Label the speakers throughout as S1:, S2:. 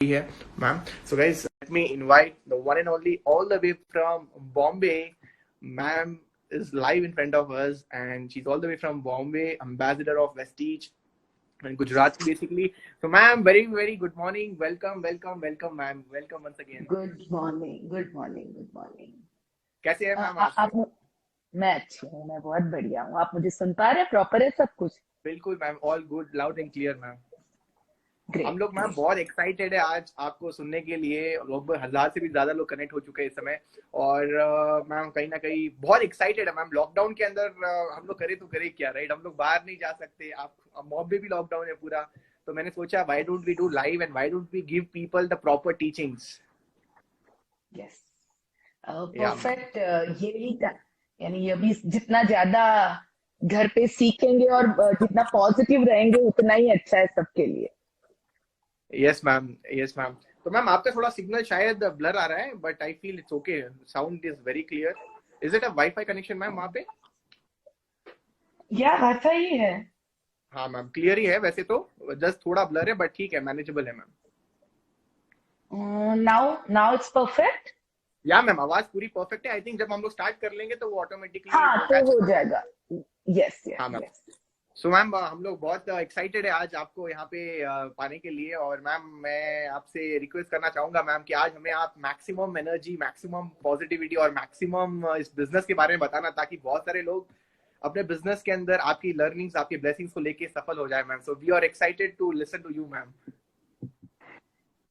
S1: here, ma'am. So, guys, let me invite the one and only, all the way from Bombay. Ma'am is live in front of us, and she's all the way from Bombay, ambassador of Vestige and Gujarati, basically. So, ma'am, very, very good morning. Welcome, welcome, welcome, ma'am. Welcome once again.
S2: Good morning good morning good morning.
S1: कैसे हैं ma'am आप?
S2: आप मैं अच्छी हूँ, मैं बहुत बढ़िया हूँ। आप मुझे सुन पा रहे हैं? प्रॉपर है सब कुछ?
S1: बिल्कुल ma'am, all good, loud and clear ma'am. हम
S2: ग्रेट
S1: लोग मैम
S2: ग्रेट।
S1: बहुत एक्साइटेड है आज आपको सुनने के लिए। लगभग 1000 से भी ज्यादा लोग कनेक्ट हो चुके हैं इस समय। और मैम कहीं ना कहीं बहुत एक्साइटेड है मैम। लॉकडाउन के अंदर हम लोग करे तो करे क्या, राइट? हम लोग बाहर नहीं जा सकते। आप मॉब में भी लॉकडाउन है पूरा। तो मैंने सोचा why don't we do live and why don't we give people the proper teachings.
S2: Yes
S1: या मैम।
S2: परफेक्ट। यही यानी ये भी जितना ज्यादा घर पे सीखेंगे और जितना पॉजिटिव रहेंगे उतना ही अच्छा है सबके लिए।
S1: Yes ma'am, yes ma'am. तो मैम आपका थोड़ा सिग्नल शायद ब्लर आ रहा है, but I feel it's okay. Sound is very clear. Is it a wifi connection ma'am वहाँ पे?
S2: या वाईफाई ही है।
S1: हाँ मैम, क्लियर ही है वैसे तो। जस्ट थोड़ा ब्लर है, बट ठीक है, मैनेजेबल है ma'am.
S2: Now now it's perfect.
S1: या मैम, आवाज पूरी परफेक्ट है। आई थिंक जब हम लोग स्टार्ट कर लेंगे तो वो ऑटोमेटिकली
S2: हाँ
S1: वो
S2: तो
S1: मैच।
S2: हो जाएगा। यस
S1: हाँ
S2: yes
S1: ma'am.
S2: Yes.
S1: So ma'am, हम लोग बहुत एक्साइटेड है आज आपको यहाँ पे पाने के लिए। और मैम मैं आपसे रिक्वेस्ट करना चाहूंगा मैम कि आज हमें आप मैक्सिमम एनर्जी, मैक्सिमम पॉजिटिविटी और मैक्सिमम इस बिजनेस के बारे में बताना, ताकि बहुत सारे लोग अपने बिजनेस के अंदर आपकी लर्निंग्स, आपकी ब्लेसिंग्स को लेके सफल हो जाए ma'am. So we are excited to listen to you ma'am.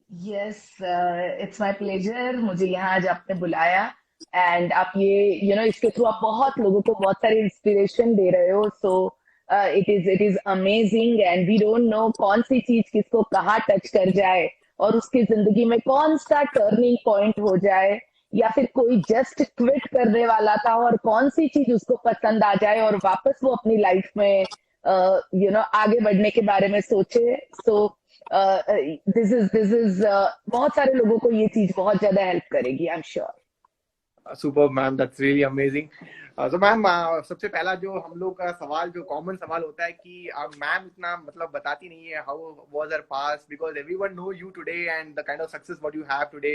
S2: Yes it's my pleasure. मुझे यहाँ आज आपने बुलाया एंड आप ये इसके थ्रू आप बहुत लोगों को बहुत सारी इंस्पिरेशन दे रहे हो। So it is amazing and we don't know कौन सी चीज किसको कहाँ टच कर जाए और उसकी जिंदगी में कौन सा टर्निंग पॉइंट हो जाए, या फिर कोई जस्ट क्विट करने वाला था और कौन सी चीज उसको पसंद आ जाए और वापस वो अपनी लाइफ में आगे बढ़ने के बारे में सोचे। सो दिस इज बहुत सारे लोगों को ये चीज बहुत ज्यादा हेल्प करेगी, I am sure.
S1: Super ma'am, that's really amazing. तो मैम, सबसे पहला जो हम लोग का सवाल, जो कॉमन सवाल होता है कि मैम इतना मतलब बताती नहीं है how was her past, because everyone know you today and the kind of success what you have today.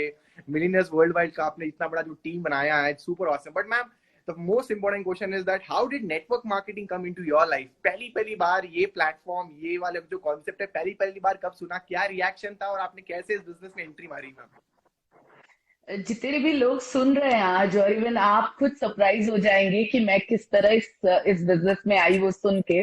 S1: Millionaires worldwide का आपने इतना बड़ा जो टीम बनाया है, super awesome. But ma'am, the most important question is that how did network marketing come into your life? पहली पहली बार ये प्लेटफॉर्म, ये वाले जो कॉन्सेप्ट है, पहली पहली बार कब सुना, क्या रिएक्शन था और आपने कैसे इस बिजनेस में एंट्री मारी मैम?
S2: जितने भी लोग सुन रहे हैं आज, और इवन आप खुद सरप्राइज हो जाएंगे कि मैं किस तरह इस बिजनेस में आई वो सुन के।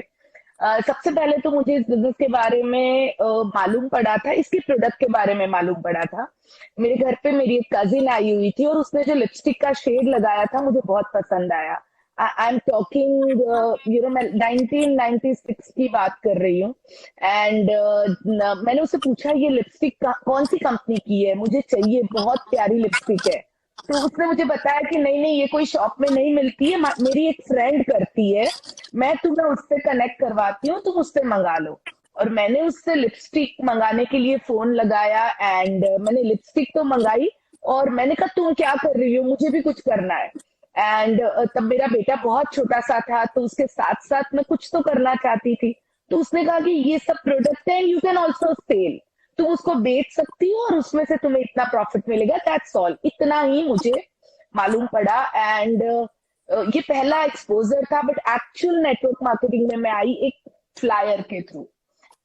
S2: सबसे पहले तो मुझे इस बिजनेस के बारे में मालूम पड़ा था, इसके प्रोडक्ट के बारे में मालूम पड़ा था। मेरे घर पे मेरी एक कजिन आई हुई थी और उसने जो लिपस्टिक का शेड लगाया था मुझे बहुत पसंद आया। आई एम टॉकिंग मैं 1996 की बात कर रही हूँ। एंड मैंने उससे पूछा ये लिपस्टिक कौन सी कंपनी की है, मुझे चाहिए, बहुत प्यारी लिपस्टिक है। तो उसने मुझे बताया कि नहीं नहीं ये कोई शॉप में नहीं मिलती है, मेरी एक फ्रेंड करती है, मैं तुम्हें उससे कनेक्ट करवाती हूँ, तुम उससे मंगा लो। और मैंने उससे लिपस्टिक मंगाने के लिए फोन लगाया एंड मैंने लिपस्टिक तो मंगाई। और मैंने कहा तुम क्या कर रही हो, मुझे भी कुछ करना है। एंड तब मेरा बेटा बहुत छोटा सा था तो उसके साथ साथ मैं कुछ तो करना चाहती थी। तो उसने कहा कि ये सब प्रोडक्ट है, यू कैन ऑल्सो सेल, तुम उसको बेच सकती हो और उसमें से तुम्हें इतना प्रॉफिट मिलेगा, दैट्स ऑल। इतना ही मुझे मालूम पड़ा। एंड ये पहला एक्सपोजर था। बट एक्चुअल नेटवर्क मार्केटिंग में मैं आई एक फ्लायर के थ्रू।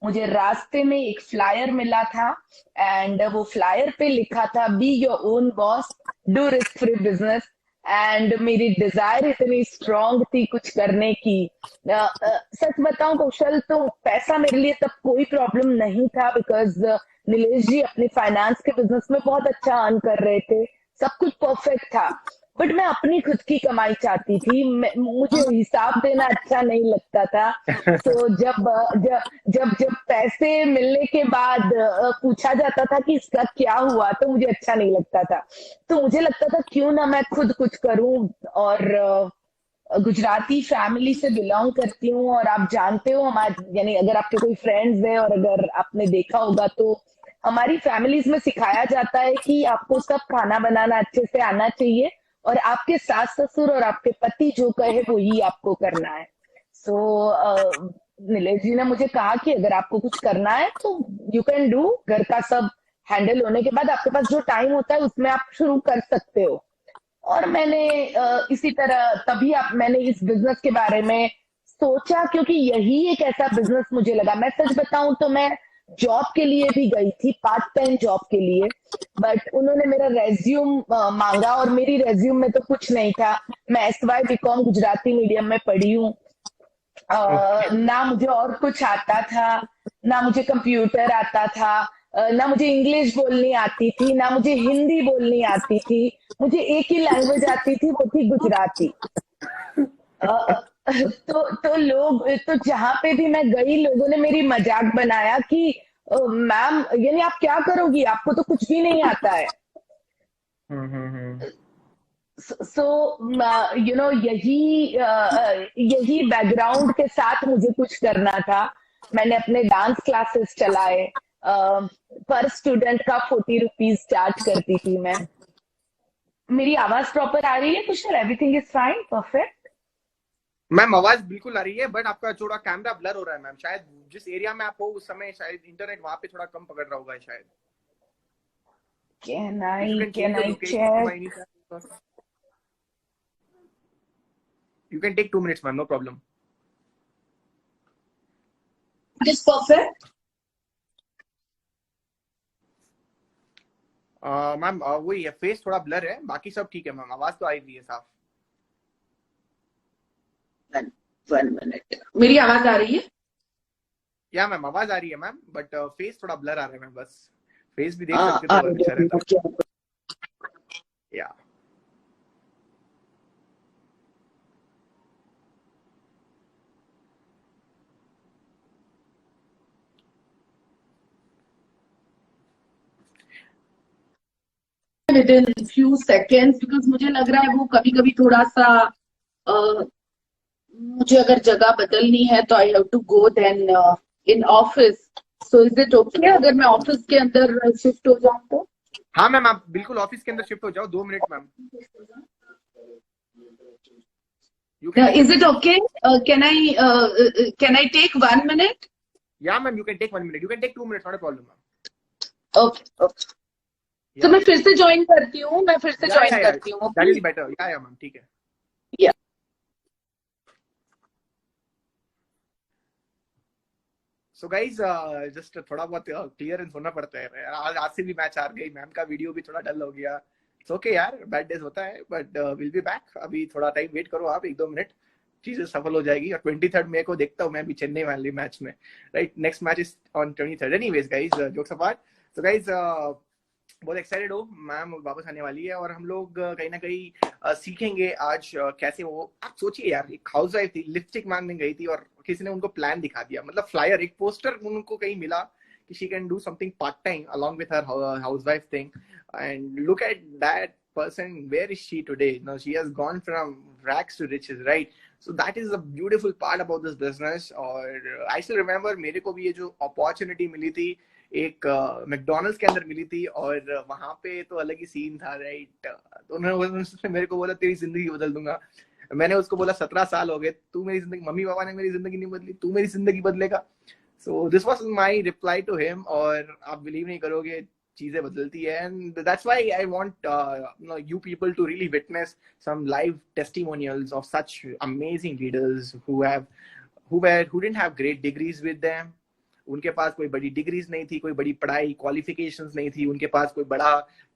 S2: मुझे रास्ते में एक फ्लायर मिला था एंड वो फ्लायर पे लिखा था be your own boss, do risk free business. And मेरी डिजायर इतनी स्ट्रांग थी कुछ करने की। सच बताऊं कौशल, तो पैसा मेरे लिए तब कोई प्रॉब्लम नहीं था, बिकॉज नीलेश जी अपने फाइनेंस के बिजनेस में बहुत अच्छा अर्न कर रहे थे, सब कुछ परफेक्ट था। बट मैं अपनी खुद की कमाई चाहती थी, मुझे हिसाब देना अच्छा नहीं लगता था। तो जब पैसे मिलने के बाद पूछा जाता था कि इसका क्या हुआ, तो मुझे अच्छा नहीं लगता था। तो मुझे लगता था क्यों ना मैं खुद कुछ करूं। और गुजराती फैमिली से बिलोंग करती हूँ और आप जानते हो हमारे, यानी अगर आपके कोई फ्रेंड्स हैं और अगर आपने देखा होगा तो हमारी फैमिलीज में सिखाया जाता है कि आपको सब खाना बनाना अच्छे से आना चाहिए और आपके सास ससुर और आपके पति जो कहे वही आपको करना है। नीलेश जी ने मुझे कहा कि अगर आपको कुछ करना है तो यू कैन डू, घर का सब हैंडल होने के बाद आपके पास जो टाइम होता है उसमें आप शुरू कर सकते हो। और मैंने इसी तरह तभी मैंने इस बिजनेस के बारे में सोचा, क्योंकि यही एक ऐसा बिजनेस मुझे लगा। मैं सच बताऊं तो मैं जॉब के लिए भी गई थी, पार्ट टाइम जॉब के लिए, बट उन्होंने मेरा रेज्यूम मांगा और मेरी रेज्यूम में तो कुछ नहीं था। मैं SY BCom गुजराती मीडियम में पढ़ी हूँ।
S1: ओके।
S2: ना मुझे और कुछ आता था, ना मुझे कंप्यूटर आता था, ना मुझे इंग्लिश बोलनी आती थी, ना मुझे हिंदी बोलनी आती थी। मुझे एक ही लैंग्वेज आती थी, वो थी गुजराती। तो लोग, तो जहां पे भी मैं गई लोगों ने मेरी मजाक बनाया कि मैम यानी आप क्या करोगी, आपको तो कुछ भी नहीं आता है।
S1: हम्म।
S2: सो यही बैकग्राउंड के साथ मुझे कुछ करना था। मैंने अपने डांस क्लासेस चलाए, पर स्टूडेंट का 40 रुपीज चार्ज करती थी मैं। मेरी आवाज प्रॉपर आ रही है Kushal? Everything is fine, perfect?
S1: Ma'am आवाज बिल्कुल आ रही है, बट आपका थोड़ा कैमरा ब्लर हो रहा है मैम। शायद जिस एरिया में आप हो उस समय शायद इंटरनेट वहां पे थोड़ा कम पकड़ रहा होगा शायद।
S2: Can
S1: if you
S2: I
S1: can
S2: can
S1: change your
S2: I
S1: location
S2: check?
S1: By any chance, you can take 2 minutes ma'am, no problem.
S2: It is perfect.
S1: Ma'am वही है, फेस थोड़ा ब्लर है, बाकी सब ठीक है मैम, आवाज तो आई रही है साफ।
S2: वन मिनट, मेरी आवाज आ रही है?
S1: या मैम आवाज आ रही है मैम, बट फेस थोड़ा ब्लर आ रहा है मैम, बस फेस भी देख सकते तो अच्छा रहता। या
S2: with in few seconds, because मुझे लग रहा है वो कभी कभी थोड़ा सा मुझे अगर जगह बदलनी है तो I have to go then in office. So is it okay अगर मैं ऑफिस के अंदर शिफ्ट हो जाऊं तो?
S1: हाँ मैम, आप बिल्कुल ऑफिस के अंदर शिफ्ट हो जाओ, 2 minute ma'am. You can take
S2: is it okay? Can I take 1 minute?
S1: Yeah ma'am, you can take 1 minute, you can take 2 minutes, not a problem ma'am.
S2: Okay okay. तो
S1: या
S2: मैं फिर से ज्वाइन करती हूँ, मैं फिर से ज्वाइन
S1: या
S2: करती हूँ।
S1: That is better. या मैम ठीक है।
S2: या
S1: सो गाइज जस्ट थोड़ा बहुत क्लियरेंस होना पड़ता है यार। आज से भी मैच हार गई, मैम का वीडियो भी थोड़ा डल हो गया। इट्स ओके यार, बैड डेज होता है, बट विल बी बैक। अभी थोड़ा टाइम वेट करो आप, 1-2 मिनट, चीजें सफल हो जाएगी। और 23 मई को देखता हूँ मैं भी चेन्नई वाली मैच में, right? Next match is on 23। Anyways guys, jokes apart, so guys बहुत एक्साइटेड हो, मैम वापस आने वाली है और हम लोग कहीं ना कहीं सीखेंगे आज कैसे वो। आप सोचिए यार, एक हाउस वाइफ थी, लिपस्टिक मांगने गई थी और किसी ने उनको प्लान दिखा दिया, मतलब फ्लायर, एक पोस्टर उनको कहीं मिला कि she can do something part time along with her housewife thing, and look at that person, where is she today? Now she has gone from rags to riches, right? So that is a beautiful part about this business. और I still remember मेरे को भी ये जो opportunity मिली थी एक McDonald's के अंदर मिली थी, और वहां पे तो अलग ही सीन था, राइट? तो उन्होंने मेरे को बोला तेरी जिंदगी बदल दूंगा। मैंने उसको बोला 17 साल हो गए, तू मेरी जिंदगी, मम्मी पापा ने मेरी जिंदगी नहीं बदली, तू मेरी जिंदगी बदलेगा? So this was my reply to him. और आप बिलीव नहीं करोगे, चीजें बदलती है, and that's why I want you people to really witness some live testimonials of such amazing leaders who didn't have great degrees with them. उनके पास कोई बड़ी डिग्रीज नहीं थी, कोई बड़ी पढ़ाई क्वालिफिकेशंस नहीं थी, उनके पास कोई बड़ा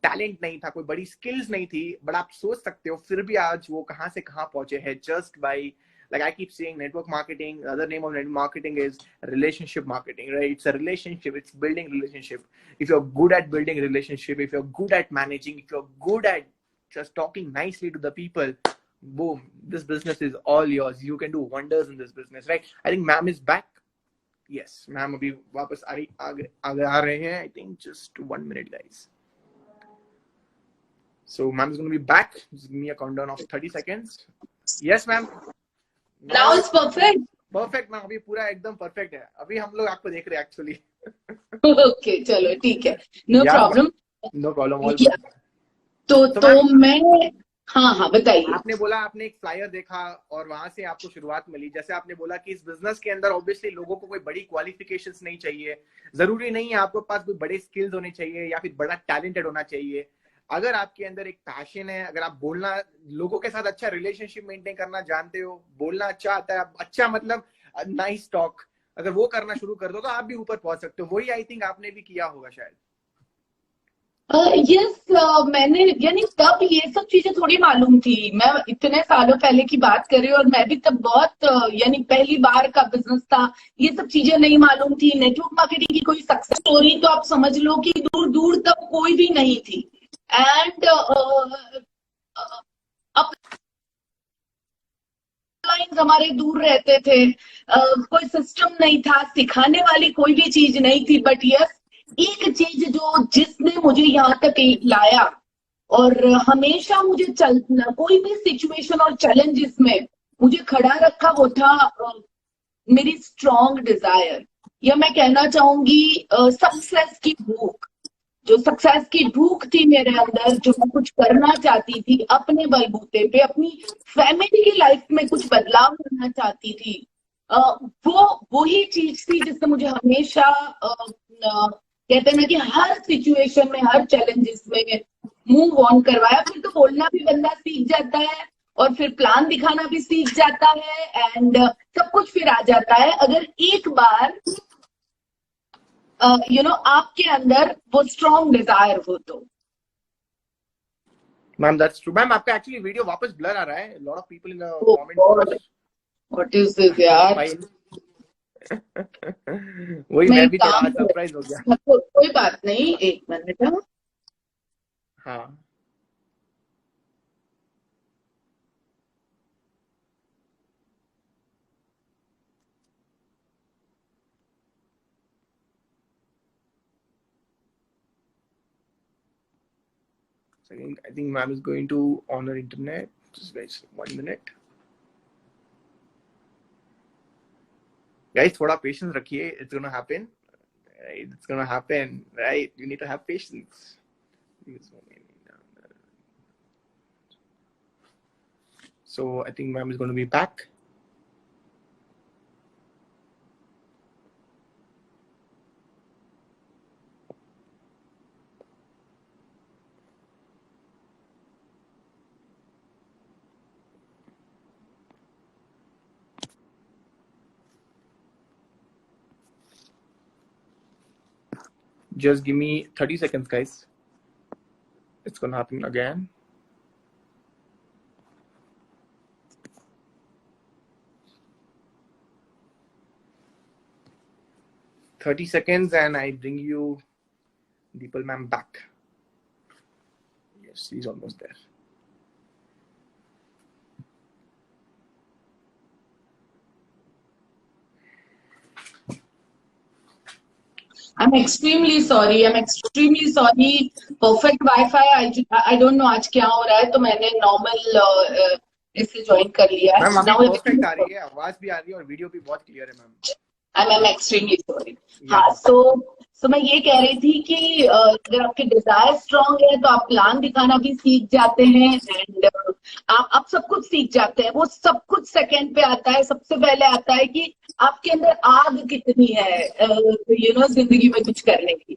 S1: टैलेंट नहीं था, कोई बड़ी स्किल्स नहीं थी, बट आप सोच सकते हो फिर भी आज वो कहाँ से कहाँ पहुंचे हैं, just by, like I keep saying, network marketing. The other name of network marketing is relationship marketing, right? It's a relationship, it's building relationship. If you're good at building relationship, if you're good at managing, if you're good at just talking nicely to the people, boom, this business is all yours. You can do wonders in this business, right? I think ma'am is back. Yes, ma'am अभी वापस आ रहे हैं, I think just 1 minute guys. So ma'am is going to be back. Just give me a countdown of 30 seconds. Yes ma'am.
S2: Now it's perfect.
S1: Perfect ma'am, अभी पूरा एकदम perfect है। अभी हम लोग आपको देख रहे हैं एक्चुअली।
S2: ओके चलो ठीक है, no problem.
S1: No problem, all
S2: तो मैं हाँ हाँ, बताइए।
S1: आपने बोला आपने एक फ्लायर देखा और वहां से आपको शुरुआत मिली। जैसे आपने बोला कि इस बिजनेस के अंदर ऑब्वियसली लोगों को कोई बड़ी क्वालिफिकेशंस नहीं चाहिए, जरूरी नहीं है आपके पास कोई बड़े स्किल्स होने चाहिए या फिर बड़ा टैलेंटेड होना चाहिए। अगर आपके अंदर एक पैशन है, अगर आप बोलना, लोगों के साथ अच्छा रिलेशनशिप मेंटेन करना जानते हो, बोलना अच्छा आता है, अच्छा मतलब नाइस टॉक, अगर वो करना शुरू कर दो तो आप भी ऊपर पहुंच सकते हो। वही आई थिंक आपने भी किया होगा शायद।
S2: यस, मैंने यानी तब ये सब चीजें थोड़ी मालूम थी। मैं इतने सालों पहले की बात कर रही हूँ और मैं भी तब बहुत यानी पहली बार का बिजनेस था। ये सब चीजें नहीं मालूम थी। नेटवर्क मार्केटिंग की कोई सक्सेस स्टोरी तो आप समझ लो कि दूर दूर तक कोई भी नहीं थी। एंड अपलाइंस हमारे दूर रहते थे। कोई सिस्टम नहीं था, सिखाने वाली कोई भी चीज नहीं थी। बट यस, एक चीज जो जिसने मुझे यहाँ तक लाया और हमेशा मुझे चलना, कोई भी सिचुएशन और चैलेंजेस में मुझे खड़ा रखा, वो था मेरी स्ट्रॉन्ग डिजायर, या मैं कहना चाहूंगी सक्सेस की भूख। जो सक्सेस की भूख थी मेरे अंदर, जो मैं कुछ करना चाहती थी अपने बलबूते पे, अपनी फैमिली की लाइफ में कुछ बदलाव करना चाहती थी, वो वही चीज थी जिसने मुझे हमेशा कहते हैं ना कि हर सिचुएशन में, हर चैलेंजेस में मूव ऑन करवाया। फिर तो बोलना भी बंदा सीख जाता है और फिर प्लान दिखाना भी सीख जाता है एंड सब कुछ फिर आ जाता है, अगर एक बार आपके अंदर वो स्ट्रॉन्ग डिजायर हो तो।
S1: Ma'am that's true. मैम आपका एक्चुअली वीडियो वापस ब्लर आ रहा है, lot of people in the
S2: Oh
S1: comment
S2: God,
S1: box.
S2: what is this यार?
S1: भाई वही
S2: मैं
S1: मैं
S2: एक
S1: भी थोड़ा
S2: काम
S1: सरप्राइज हो गया।
S2: कोई बात नहीं, एक मिनट। हाँ,
S1: हाँ so I think ma'am is going to on her internet. Just guys 1 minute. Guys थोड़ा patience रखिए, it's gonna happen. Right? It's gonna happen, right? You need to have patience. So I think ma'am is going to be back. Just give me 30 seconds, guys. It's gonna happen again. "30 seconds and I bring you Deepal ma'am back." Yes, he's almost there.
S2: I'm extremely sorry. I'm extremely sorry. Perfect Wi-Fi. I don't know आज क्या हो रहा है, तो मैंने normal इससे join कर लिया है।
S1: मैम अभी
S2: Now
S1: परफेक्ट आ रही है, आवाज भी आ रही है और वीडियो भी बहुत क्लियर है मैम।
S2: I'm extremely sorry.
S1: या
S2: हाँ, so मैं ये कह रही थी कि अगर आपकी डिजायर स्ट्रांग है तो आप प्लान दिखाना भी सीख जाते हैं एंड आप सब कुछ सीख जाते हैं। वो सब कुछ सेकंड पे आता है। सबसे पहले आता है कि आपके अंदर आग कितनी है जिंदगी में कुछ करने की।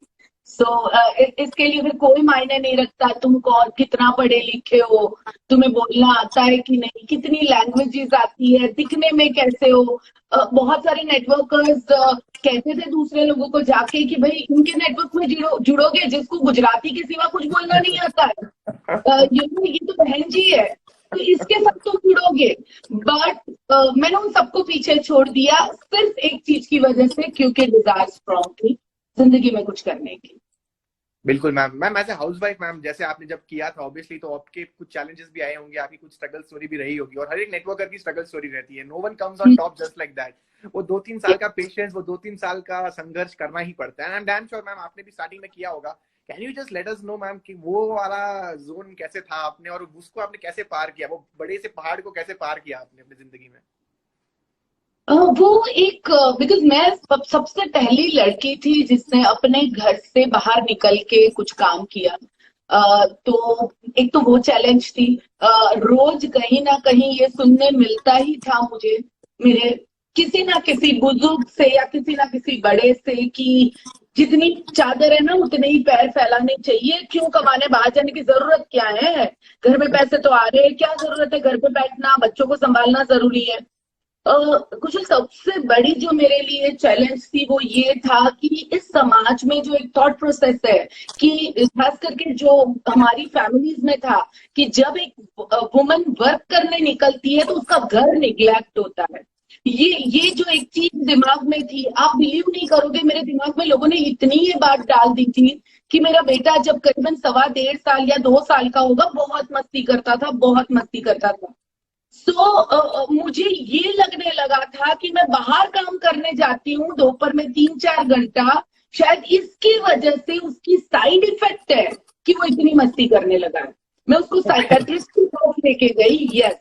S2: इसके लिए फिर कोई मायने नहीं रखता तुम कौन, कितना पढ़े लिखे हो, तुम्हें बोलना आता है कि नहीं, कितनी लैंग्वेजेस आती है, दिखने में कैसे हो। बहुत सारे नेटवर्कर्स कहते थे दूसरे लोगों को जाके कि भाई इनके नेटवर्क में जुड़ोगे जिसको गुजराती के सिवा कुछ बोलना नहीं आता है, ये तो बहन जी है, तो इसके साथ तुम जुड़ोगे। बट मैंने उन सबको पीछे छोड़ दिया सिर्फ एक चीज की वजह से, क्योंकि डिजायर स्ट्रॉन्ग थी जिंदगी में कुछ करने की।
S1: बिल्कुल ma'am. Ma'am as a housewife ma'am, जैसे आपने जब किया था ऑब्वियसली तो आपके कुछ चैलेंजेस भी आए होंगे, आपकी कुछ स्ट्रगल स्टोरी भी रही होगी और हर एक नेटवर्कर की स्ट्रगल स्टोरी रहती है। No one comes on top just like that. वो 2-3 साल का पेशेंस, वो 2-3 साल का संघर्ष करना ही पड़ता है। I am damn sure ma'am आपने भी स्टार्टिंग में किया होगा। Can you just let us know ma'am कि वो वाला जोन कैसे था आपने और उसको आपने कैसे पार किया, वो बड़े से पहाड़ को कैसे पार किया आपने अपनी जिंदगी में?
S2: वो एक, बिकॉज मैं सबसे पहली लड़की थी जिसने अपने घर से बाहर निकल के कुछ काम किया। तो एक तो वो चैलेंज थी। रोज कहीं ना कहीं ये सुनने मिलता ही था मुझे, मेरे किसी ना किसी बुजुर्ग से या किसी ना किसी बड़े से, कि जितनी चादर है ना उतने ही पैर फैलाने चाहिए, क्यों कमाने बाहर जाने की जरूरत क्या है, घर में पैसे तो आ रहे हैं, क्या जरूरत है घर पे बैठना, बच्चों को संभालना जरूरी है। कुछ सबसे बड़ी जो मेरे लिए चैलेंज थी वो ये था कि इस समाज में जो एक थॉट प्रोसेस है, कि खास करके जो हमारी फैमिलीज में था, कि जब एक वुमन वर्क करने निकलती है तो उसका घर निग्लेक्ट होता है। ये जो एक चीज दिमाग में थी, आप बिलीव नहीं करोगे, मेरे दिमाग में लोगों ने इतनी ये बात डाल दी थी कि मेरा बेटा जब करीबन 1.25 साल या 2 साल का होगा, बहुत मस्ती करता था, बहुत मस्ती करता था। मुझे ये लगने लगा था कि मैं बाहर काम करने जाती हूँ दोपहर में 3-4 घंटा, शायद इसकी वजह से उसकी साइड इफेक्ट है कि वो इतनी मस्ती करने लगा है। मैं उसको साइकेट्रिस्ट की तरफ लेके गई, यस,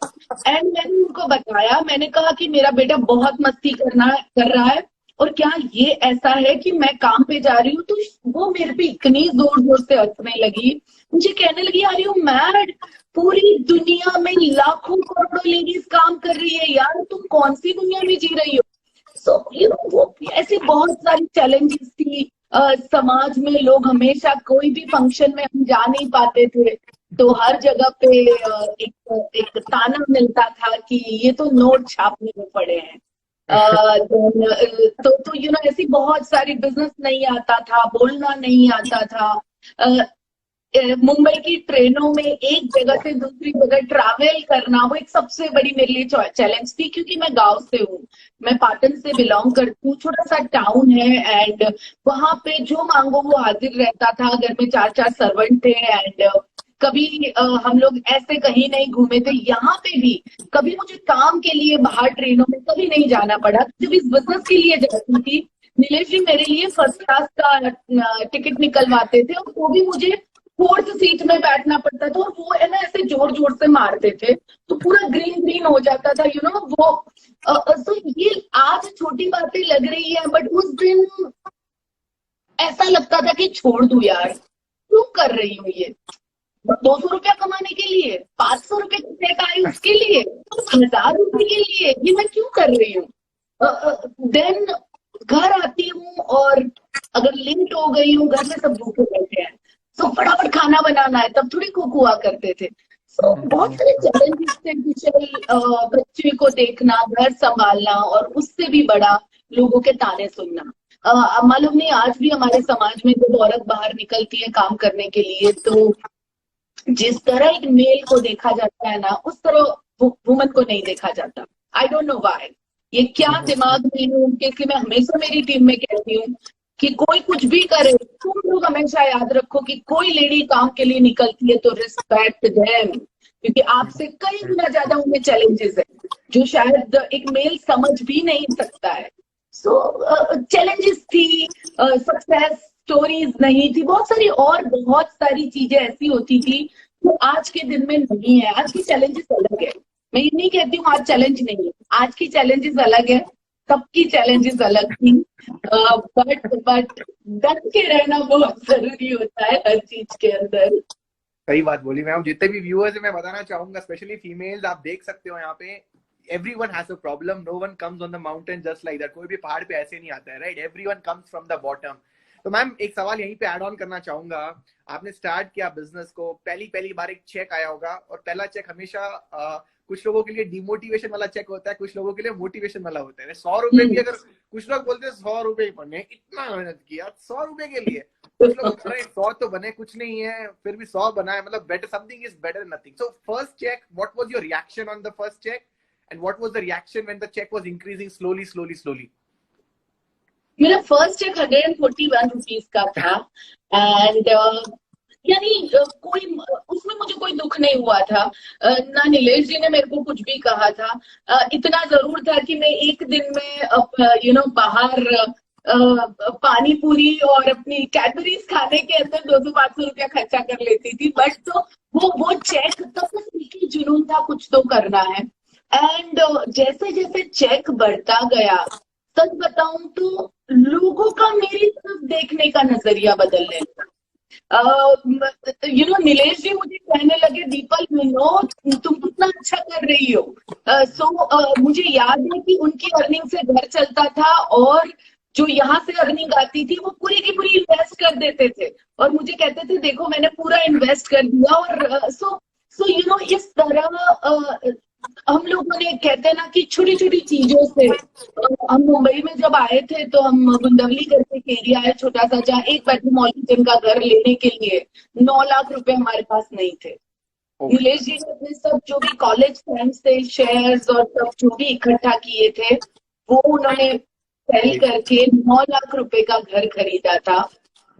S2: एंड मैंने उनको बताया, मैंने कहा कि मेरा बेटा बहुत मस्ती कर रहा है, और क्या ये ऐसा है कि मैं काम पे जा रही हूँ। तो वो मेरे पे इतनी जोर जोर से हंसने लगी, मुझे कहने लगी, आर यू मैड, पूरी दुनिया में लाखों करोड़ों लेडीज काम कर रही है यार, तुम कौन सी दुनिया में जी रही हो। सो वो ऐसी बहुत सारी चैलेंजेस थी। समाज में लोग हमेशा, कोई भी फंक्शन में हम जा नहीं पाते थे तो हर जगह पे एक ताना मिलता था कि ये तो नोट छापने में पड़े हैं। तो ऐसी बहुत सारी, बिजनेस नहीं आता था, बोलना नहीं आता था। मुंबई की ट्रेनों में एक जगह से दूसरी जगह ट्रैवल करना, वो एक सबसे बड़ी मेरे लिए चैलेंज थी, क्योंकि मैं गांव से हूँ, मैं पाटन से बिलोंग करती हूँ, छोटा सा टाउन है, एंड वहां पे जो मांगो वो हाजिर रहता था। घर में 4-4 सर्वेंट थे, एंड कभी हम लोग ऐसे कहीं नहीं घूमे थे। यहाँ पे भी कभी मुझे काम के लिए बाहर ट्रेनों में कभी नहीं जाना पड़ा। जब इस बिजनेस के लिए जाती थी, नीलेश जी मेरे लिए फर्स्ट क्लास का टिकट निकलवाते थे, और वो भी मुझे 4th सीट में बैठना पड़ता था, और वो है ना ऐसे जोर जोर से मारते थे तो पूरा ग्रीन ग्रीन हो जाता था, वो। तो ये आज छोटी बातें लग रही है, बट उस दिन ऐसा लगता था कि छोड़ दूं यार, क्यों कर रही हूँ ये, 200 रुपया कमाने के लिए, 500 रुपए की चेक आई उसके लिए, 1000 रुपए के लिए, ये मैं क्यों कर रही हूँ। देन घर आती हूँ, और अगर लेट हो गई हूँ, घर में सब भूखे बैठे हैं, तो फटाफट खाना बनाना है, तब थोड़ी कुक हुआ करते थे। बहुत सारे चैलेंजेस थे, बच्चे को देखना, घर संभालना, और उससे भी बड़ा लोगों के ताने सुनना। मालूम नहीं, आज भी हमारे समाज में जब औरत बाहर निकलती है काम करने के लिए, तो जिस तरह एक मेल को देखा जाता है ना, उस तरह वुमन को नहीं देखा जाता। आई डोंट नो व्हाई, ये क्या दिमाग में है उनके, कि मैं हमेशा मेरी टीम में कहती हूँ कि कोई कुछ भी करे, तुम लोग हमेशा याद रखो कि कोई लेडी काम के लिए निकलती है तो रिस्पेक्ट देम, क्योंकि आपसे कई गुना ज्यादा उनमें चैलेंजेस है जो शायद एक मेल समझ भी नहीं सकता है। चैलेंजेस थी, सक्सेस स्टोरीज नहीं थी, बहुत सारी चीजें ऐसी होती थी जो आज के दिन में नहीं है। आज की चैलेंजेस अलग है, मैं ये नहीं कहती हूँ आज चैलेंज नहीं है, आज की चैलेंजेस अलग है, सबकी चैलेंजेस अलग थी। बट डट के रहना बहुत जरूरी होता है हर चीज के अंदर।
S1: सही बात बोली मैम। जितने भी व्यूअर्स है मैं बताना चाहूंगा, स्पेशली फीमेल्स, आप देख सकते हो यहाँ पे, everyone has a problem, no one comes on the mountain just like that, कोई भी पहाड़ पे ऐसे नहीं आता है, right, everyone comes from the bottom। तो मैम एक सवाल यहीं पे ऐड ऑन करना चाहूंगा, आपने स्टार्ट किया बिजनेस को, पहली बार एक चेक आया होगा, और पहला चेक हमेशा कुछ लोगों के लिए डिमोटिवेशन वाला चेक होता है, कुछ लोगों के लिए मोटिवेशन वाला होता है। 100 रुपए भी, अगर कुछ लोग बोलते हैं 100 रुपए ही पढ़ने, इतना मेहनत किया 100 रुपए के लिए, कुछ लोग बोल रहे हैं 100 तो बने कुछ नहीं है, फिर भी 100 बना है, मतलब better, something is better nothing. So first check, what was your reaction on the first check, and what was the reaction when the check was increasing slowly?
S2: मेरा फर्स्ट चेक 141 रुपीज का था, एंड यानी कोई उसमें मुझे कोई दुख नहीं हुआ था, ना नीलेश जी ने मेरे को कुछ भी कहा था। इतना जरूर था कि मैं एक दिन में बाहर पानी पूरी और अपनी कैडबरीज खाने के अंदर 200-500 रुपया खर्चा कर लेती थी, बट तो वो चेक तब तक एक जुनून था, कुछ तो करना है। एंड जैसे जैसे चेक बढ़ता गया, सच बताऊं तो लोगों का मेरी तरफ देखने का नजरिया बदलने लगा। नीलेश जी मुझे कहने लगे, दीपल तुम कितना अच्छा कर रही हो। मुझे याद है कि उनकी अर्निंग से घर चलता था, और जो यहाँ से अर्निंग आती थी वो पूरी की पूरी इन्वेस्ट कर देते थे, और मुझे कहते थे देखो मैंने पूरा इन्वेस्ट कर दिया। और इस तरह हम लोगों ने, कहते हैं ना कि छोटी छोटी चीजों से, हम मुंबई में जब आए थे तो हम गुंडवली करके एक एरिया है छोटा सा, जहाँ एक बेडरूम मॉल किचन का घर लेने के लिए 9 लाख रुपए हमारे पास नहीं थे। नीलेश जी ने अपने सब जो भी कॉलेज फ्रेंड्स थे, शेयर्स और सब जो भी इकट्ठा किए थे, वो उन्होंने सेल करके 9 लाख रुपए का घर खरीदा था।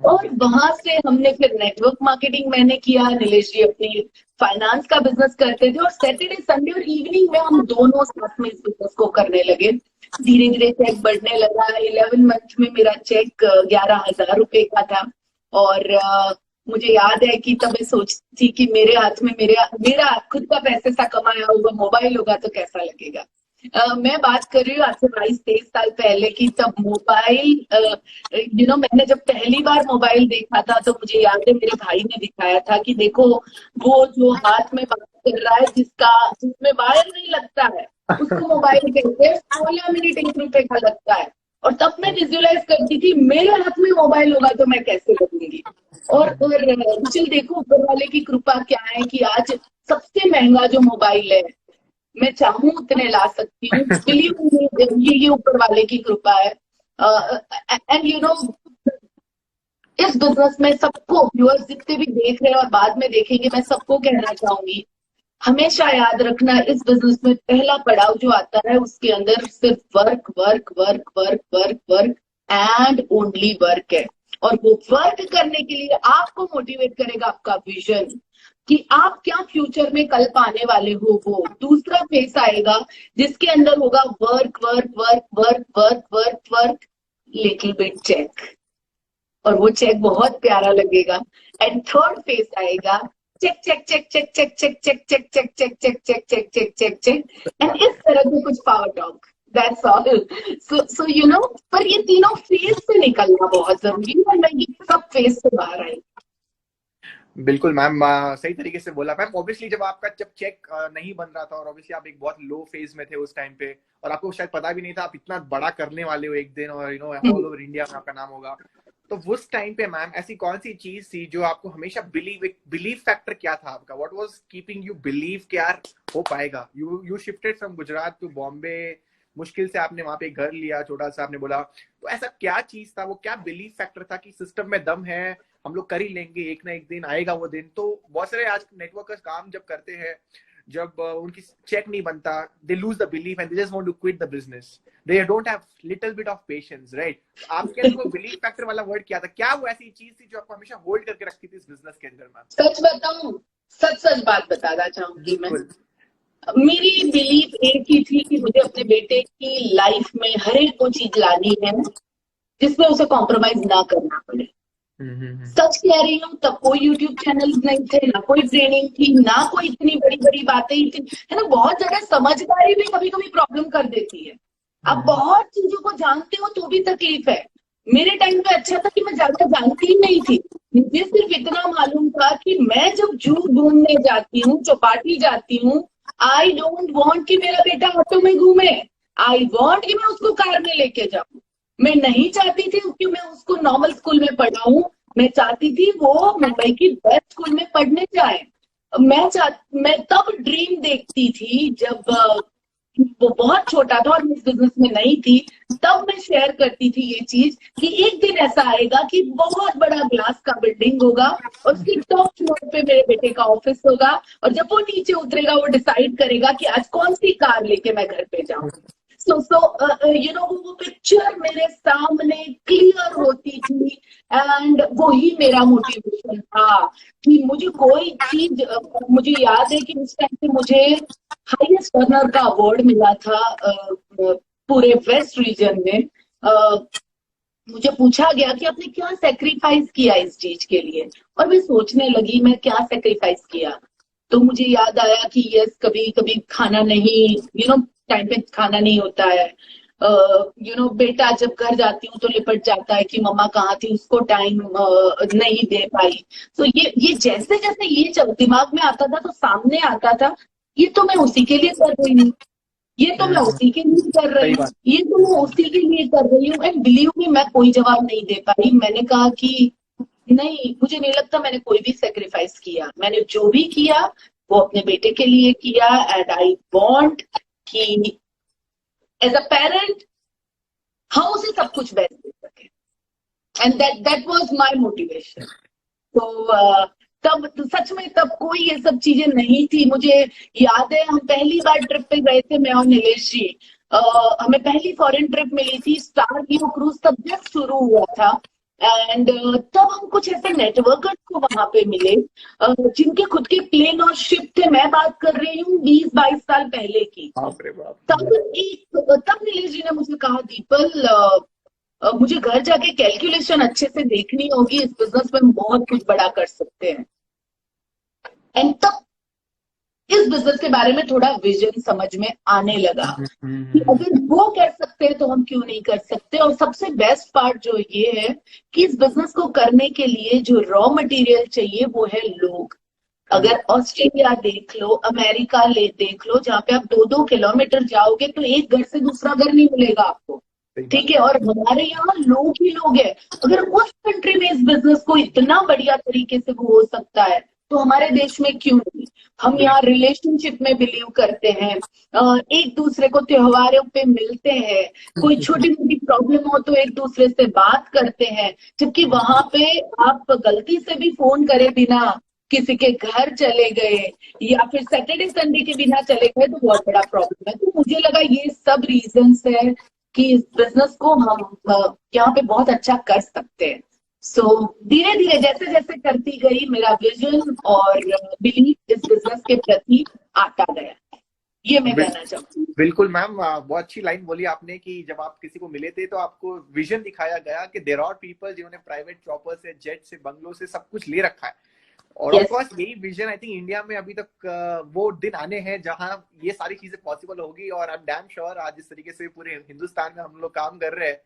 S2: और वहां से हमने फिर नेटवर्क मार्केटिंग मैंने किया, नीलेश जी अपनी फाइनेंस का बिजनेस करते थे, और सैटरडे संडे और इवनिंग में हम दोनों साथ में इस बिजनेस को करने लगे। धीरे धीरे चेक बढ़ने लगा। 11 मंथ में मेरा चेक 11,000 रुपए का था। और मुझे याद है कि तब मैं सोचती थी कि मेरे हाथ में मेरा खुद का पैसे सा कमाया हुआ मोबाइल होगा तो कैसा लगेगा। मैं बात कर रही हूँ आज से 22-23 साल पहले की। तब मोबाइल मैंने जब पहली बार मोबाइल देखा था तो मुझे याद है मेरे भाई ने दिखाया था कि देखो वो जो हाथ में बात कर रहा है जिसमें वायर नहीं लगता है उसको मोबाइल कहते हैं, 16 मिनट 1 रुपए का लगता है। और तब मैं विजुअलाइज करती थी मेरे हाथ में मोबाइल होगा तो मैं कैसे लगूंगी। और चल देखो ऊपर वाले की कृपा क्या है कि आज सबसे महंगा जो मोबाइल है मैं चाहूं उतने ला सकती हूँ। बिलीव ये ऊपर वाले की कृपा है। एंड इस बिजनेस में सबको, व्यूअर्स जितने भी देख रहे हैं और बाद में देखेंगे, मैं सबको कहना चाहूंगी, हमेशा याद रखना इस बिजनेस में पहला पड़ाव जो आता है उसके अंदर सिर्फ work work work work work work and only work है। और वो वर्क करने के लिए आपको मोटिवेट करेगा आपका विजन, कि आप क्या फ्यूचर में कल पाने वाले हो। वो दूसरा फेस आएगा जिसके अंदर होगा work work work work work work work little bit check, और वो चेक बहुत प्यारा लगेगा। एंड थर्ड फेस आएगा check check check check check check check check check check check check check check check check. And इस तरह के कुछ power talk, that's all. So पर ये तीनों फेज से निकलना बहुत जरूरी है, और मैं ये सब फेज से बाहर आई।
S1: बिल्कुल मैम, सही तरीके से बोला मैम। ऑब्वियसली जब चेक नहीं बन रहा था, और ऑब्वियसली आप एक बहुत लो फेज में थे उस टाइम पे, और आपको शायद पता भी नहीं था आप इतना बड़ा करने वाले हो एक दिन, और ऑल ओवर इंडिया में आपका नाम होगा। तो उस टाइम पे मैम ऐसी कौन सी चीज थी जो आपको हमेशा बिलीव फैक्टर क्या था आपका? What was keeping you believe कि यार हो पाएगा? You shifted from Gujarat to Bombay, मुश्किल से आपने वहां पे घर लिया छोटा सा, आपने बोला, तो ऐसा क्या चीज था, वो क्या बिलीव फैक्टर था कि सिस्टम में दम है, हम लोग कर ही लेंगे, एक ना एक दिन आएगा वो दिन? तो बहुत सारे आज नेटवर्कर्स काम जब करते हैं, जब उनकी चेक नहीं बनता, they lose the belief and they just want to quit the business, they don't have little bit of patience, right? आपके अंदर वो बिलीफ फैक्टर वाला वर्ड क्या था? क्या वो ऐसी चीज थी जो आपको हमेशा होल्ड करके रखती थी इस बिजनेस के अंदर? मैम
S2: सच बताऊं, सच बात बताना चाहूंगी मैं। मेरी बिलीफ एक ही थी कि मुझे अपने बेटे की लाइफ में हर एक वो चीज लानी है जिसमें उसे कॉम्प्रोमाइज ना करना पड़े। सच कह रही हूँ, तब कोई यूट्यूब चैनल नहीं थे, ना कोई ट्रेनिंग थी, ना कोई इतनी बड़ी बड़ी बातें ही थी, है ना। बहुत ज्यादा समझदारी भी कभी कभी प्रॉब्लम कर देती है। आप बहुत चीजों को जानते हो तो भी तकलीफ है। मेरे टाइम पे अच्छा था कि मैं ज्यादा जानती ही नहीं थी। मुझे सिर्फ इतना मालूम था कि मैं जब जू ढूंढने जाती हूँ, चौपाटी जाती हूँ, आई डोंट वॉन्ट कि मेरा बेटा ऑटो में घूमे, आई वॉन्ट कि मैं उसको कार में लेके जाऊं। मैं नहीं चाहती थी कि मैं उसको नॉर्मल स्कूल में पढ़ाऊं, मैं चाहती थी वो मुंबई की बेस्ट स्कूल में पढ़ने जाए। मैं तब ड्रीम देखती थी जब वो बहुत छोटा था और मैं इस बिजनेस में नहीं थी। तब मैं शेयर करती थी ये चीज कि एक दिन ऐसा आएगा कि बहुत बड़ा ग्लास का बिल्डिंग होगा और उसकी टॉप फ्लोर पे मेरे बेटे का ऑफिस होगा, और जब वो नीचे उतरेगा वो डिसाइड करेगा कि आज कौन सी कार लेके मैं घर पे जाऊं। वो पिक्चर मेरे सामने क्लियर होती थी, एंड वही मेरा मोटिवेशन था कि मुझे कोई चीज, मुझे याद है कि उस टाइम पे मुझे हाईएस्ट अर्नर का अवार्ड मिला था पूरे वेस्ट रीजन में। मुझे पूछा गया कि आपने क्या सेक्रीफाइस किया इस चीज के लिए, और मैं सोचने लगी मैं क्या सेक्रीफाइस किया। तो मुझे याद आया कि यस, कभी कभी खाना नहीं, टाइम पे खाना नहीं होता है,
S3: बेटा जब घर जाती हूँ तो लिपट जाता है कि मम्मा कहाँ थी, उसको टाइम नहीं दे पाई। तो ये जैसे जैसे ये जब दिमाग में आता था तो सामने आता था, ये तो मैं उसी के लिए कर रही हूँ, ये तो मैं उसी के लिए कर रही
S1: सही
S3: हूँ,
S1: बात।
S3: ये तो मैं उसी के लिए कर रही हूँ। एंड बिलीव मी, मैं कोई जवाब नहीं दे पाई। मैंने कहा कि नहीं, मुझे नहीं लगता मैंने कोई भी सेक्रीफाइस किया। मैंने जो भी किया वो अपने बेटे के लिए किया। एंड आई वांट कि एज अ पेरेंट हम उसे सब कुछ बेस्ट दे सके। And that was my motivation. तो तब तो सच में तब कोई ये सब चीजें नहीं थी। मुझे याद है हम पहली बार ट्रिप पे गए थे, मैं और नीलेश जी। हमें पहली फॉरेन ट्रिप मिली थी, स्टार व्यू क्रूज तब जस्ट शुरू हुआ था। एंड तब हम कुछ ऐसे नेटवर्कर्स को वहां पे मिले जिनके खुद के प्लेन और शिप थे। मैं बात कर रही हूँ 20-22 साल पहले की।
S1: बाप रे बाप।
S3: तब नीलेश जी ने मुझे कहा, दीपल मुझे घर जाके कैलकुलेशन अच्छे से देखनी होगी, इस बिजनेस में हम बहुत कुछ बड़ा कर सकते हैं। एंड तब इस बिजनेस के बारे में थोड़ा विजन समझ में आने लगा कि अगर वो कर सकते हैं तो हम क्यों नहीं कर सकते। और सबसे बेस्ट पार्ट जो ये है कि इस बिजनेस को करने के लिए जो रॉ मटेरियल चाहिए वो है लोग। अगर ऑस्ट्रेलिया देख लो, अमेरिका देख लो, जहाँ पे आप 2-2 किलोमीटर जाओगे तो एक घर से दूसरा घर नहीं मिलेगा आपको, ठीक है। और हमारे यहाँ लोग ही लोग हैं। अगर उस कंट्री में इस बिजनेस को इतना बढ़िया तरीके से वो हो सकता है तो हमारे देश में क्यों नहीं। हम यहाँ रिलेशनशिप में बिलीव करते हैं, एक दूसरे को त्योहारों पे मिलते हैं, कोई छोटी मोटी प्रॉब्लम हो तो एक दूसरे से बात करते हैं। जबकि वहां पे आप गलती से भी फोन करे बिना किसी के घर चले गए या फिर सैटरडे संडे के बिना चले गए तो बहुत बड़ा प्रॉब्लम है। तो मुझे लगा ये सब रीजंस है कि इस बिजनेस को हम यहाँ पे बहुत अच्छा कर सकते हैं। सो धीरे धीरे जैसे जैसे करती गई मेरा विजन और बिलीव इस बिजनेस के प्रति आता गया। ये मैं कहना चाहूँ।
S1: बिल्कुल मैम, बहुत अच्छी लाइन बोली आपने कि जब आप किसी को मिले थे तो आपको विजन दिखाया गया कि देयर आर पीपल जिन्होंने प्राइवेट चॉपर से, जेट से, बंगलो से सब कुछ ले रखा है। और ऑफ कोर्स यही विजन आई थिंक इंडिया में अभी तक वो दिन आने हैं जहां ये सारी चीजें पॉसिबल होगी। और आई एम डैम श्योर आज जिस तरीके से पूरे हिंदुस्तान में हम लोग काम कर रहे हैं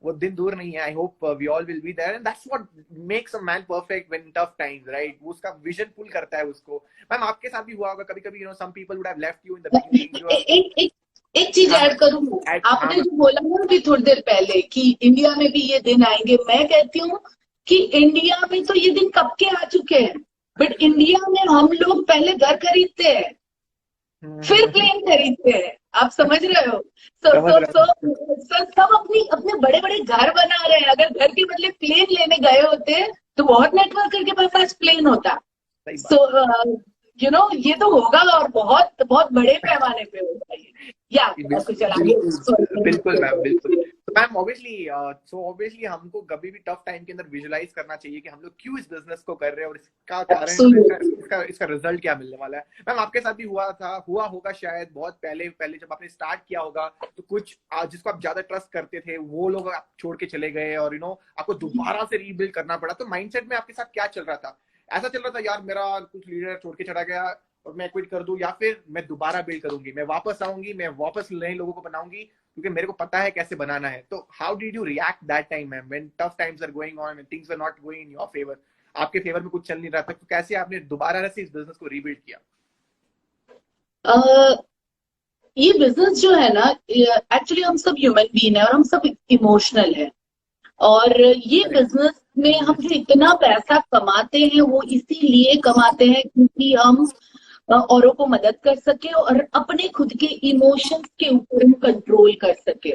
S1: वो दिन दूर नहीं है। I hope we all will be there and that's what makes a man perfect when tough times, right. वो उसका विजन पुल करता है उसको। मैम आपके साथ भी हुआ होगा कभी-कभी, you know, some people would have left you in the beginning.
S3: एक चीज ऐड करूँ, आपने जो बोला ना अभी थोड़ी देर पहले कि इंडिया में भी ये दिन आएंगे, मैं कहती हूँ कि इंडिया में तो ये दिन कब के आ चुके हैं। बट इंडिया में हम लोग पहले घर खरीदते हैं फिर प्लेन खरीदते हैं, आप समझ रहे हो। सब अपने बड़े बड़े घर बना रहे हैं। अगर घर के बदले प्लेन लेने गए होते तो बहुत नेटवर्कर के पास आज प्लेन होता। ये तो होगा और बहुत बहुत बड़े पैमाने पे होगा या
S1: बिल्कुल मैम, बिल्कुल। तो मैम ऑब्वियसली हमको कभी भी टफ टाइम के अंदर विजुलाइज करना चाहिए कि हम लोग क्यों इस बिजनेस को कर रहे हैं और इसका कारण, इसका रिजल्ट क्या मिलने वाला है। मैम आपके साथ भी हुआ होगा शायद बहुत पहले जब आपने स्टार्ट किया होगा तो कुछ जिसको आप ज्यादा ट्रस्ट करते थे वो लोग आप छोड़ के चले गए और आपको दोबारा से रीबिल्ड करना पड़ा। तो माइंडसेट में आपके साथ क्या चल रहा था? ऐसा चल रहा था यार मेरा कुछ लीडर छोड़ के चला गया और मैं क्विट कर दूं, या फिर मैं दोबारा बिल्ड करूंगी, मैं वापस आऊंगी, मैं वापस नए लोगों को बनाऊंगी क्योंकि मेरे को पता है कैसे बनाना है। तो how did you react that time ma'am when tough times are going on and things are not going in your favour? आपके फेवर में कुछ चल नहीं रहा था, तो कैसे आपने दोबारा से इस बिजनेस को रीबिल्ड किया?
S3: ये बिजनेस जो है ना, एक्चुअली हम सब ह्यूमन बीइंग है और हम सब इमोशनल है। और ये बिजनेस में हम जो इतना पैसा कमाते हैं वो इसीलिए कमाते हैं क्योंकि हम औरों को मदद कर सके और अपने खुद के इमोशंस के ऊपर हम कंट्रोल कर सके।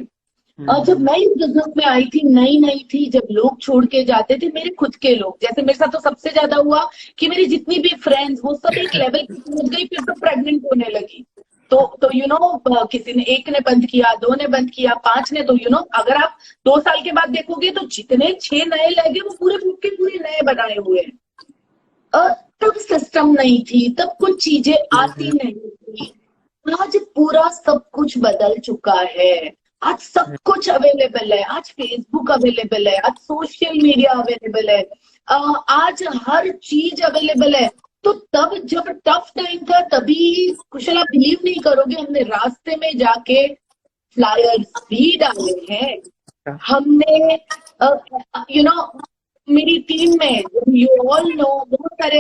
S3: जब मैं इस बिजनेस में आई थी, नई थी, जब लोग छोड़ के जाते थे, मेरे खुद के लोग, जैसे मेरे साथ तो सबसे ज्यादा हुआ कि मेरी जितनी भी फ्रेंड्स वो सब एक लेवल पे पहुंच गई, फिर तो प्रेग्नेंट होने लगी। तो किसी ने, एक ने बंद किया, 2 ने बंद किया, 5 ने, तो अगर आप 2 साल के बाद देखोगे तो जितने 6 नए लगे वो पूरे नए बनाए हुए हैं। तब सिस्टम नहीं थी, तब कुछ चीजें आती नहीं थी। आज पूरा सब कुछ बदल चुका है। आज सब कुछ अवेलेबल है, आज फेसबुक अवेलेबल है, आज सोशल मीडिया अवेलेबल है, आज हर चीज अवेलेबल है। तो तब जब टफ टाइम था तभी, कुशल आप बिलीव नहीं करोगे, हमने रास्ते में जाके फ्लायर्स भी डाले हैं। हमने यू नो मेरी टीम में, यू ऑल नो, बहुत सारे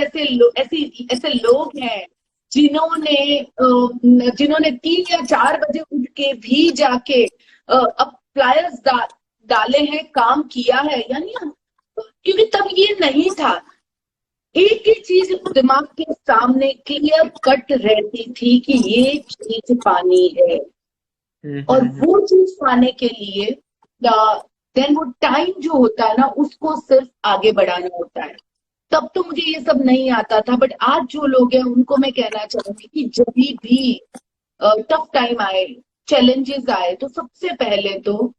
S3: ऐसे लोग हैं जिन्होंने 3 या 4 बजे उठ के भी जाके अब फ्लायर्स डाले हैं, काम किया है। यानी क्योंकि तब ये नहीं था, एक ही चीज दिमाग के सामने क्लियर कट रहती थी कि ये चीज पानी है, और वो चीज पाने के लिए देन वो टाइम जो होता है ना, उसको सिर्फ आगे बढ़ाना होता है। तब तो मुझे ये सब नहीं आता था, बट आज जो लोग हैं उनको मैं कहना चाहूंगी कि जब भी टफ टाइम आए, चैलेंजेस आए, तो सबसे पहले तो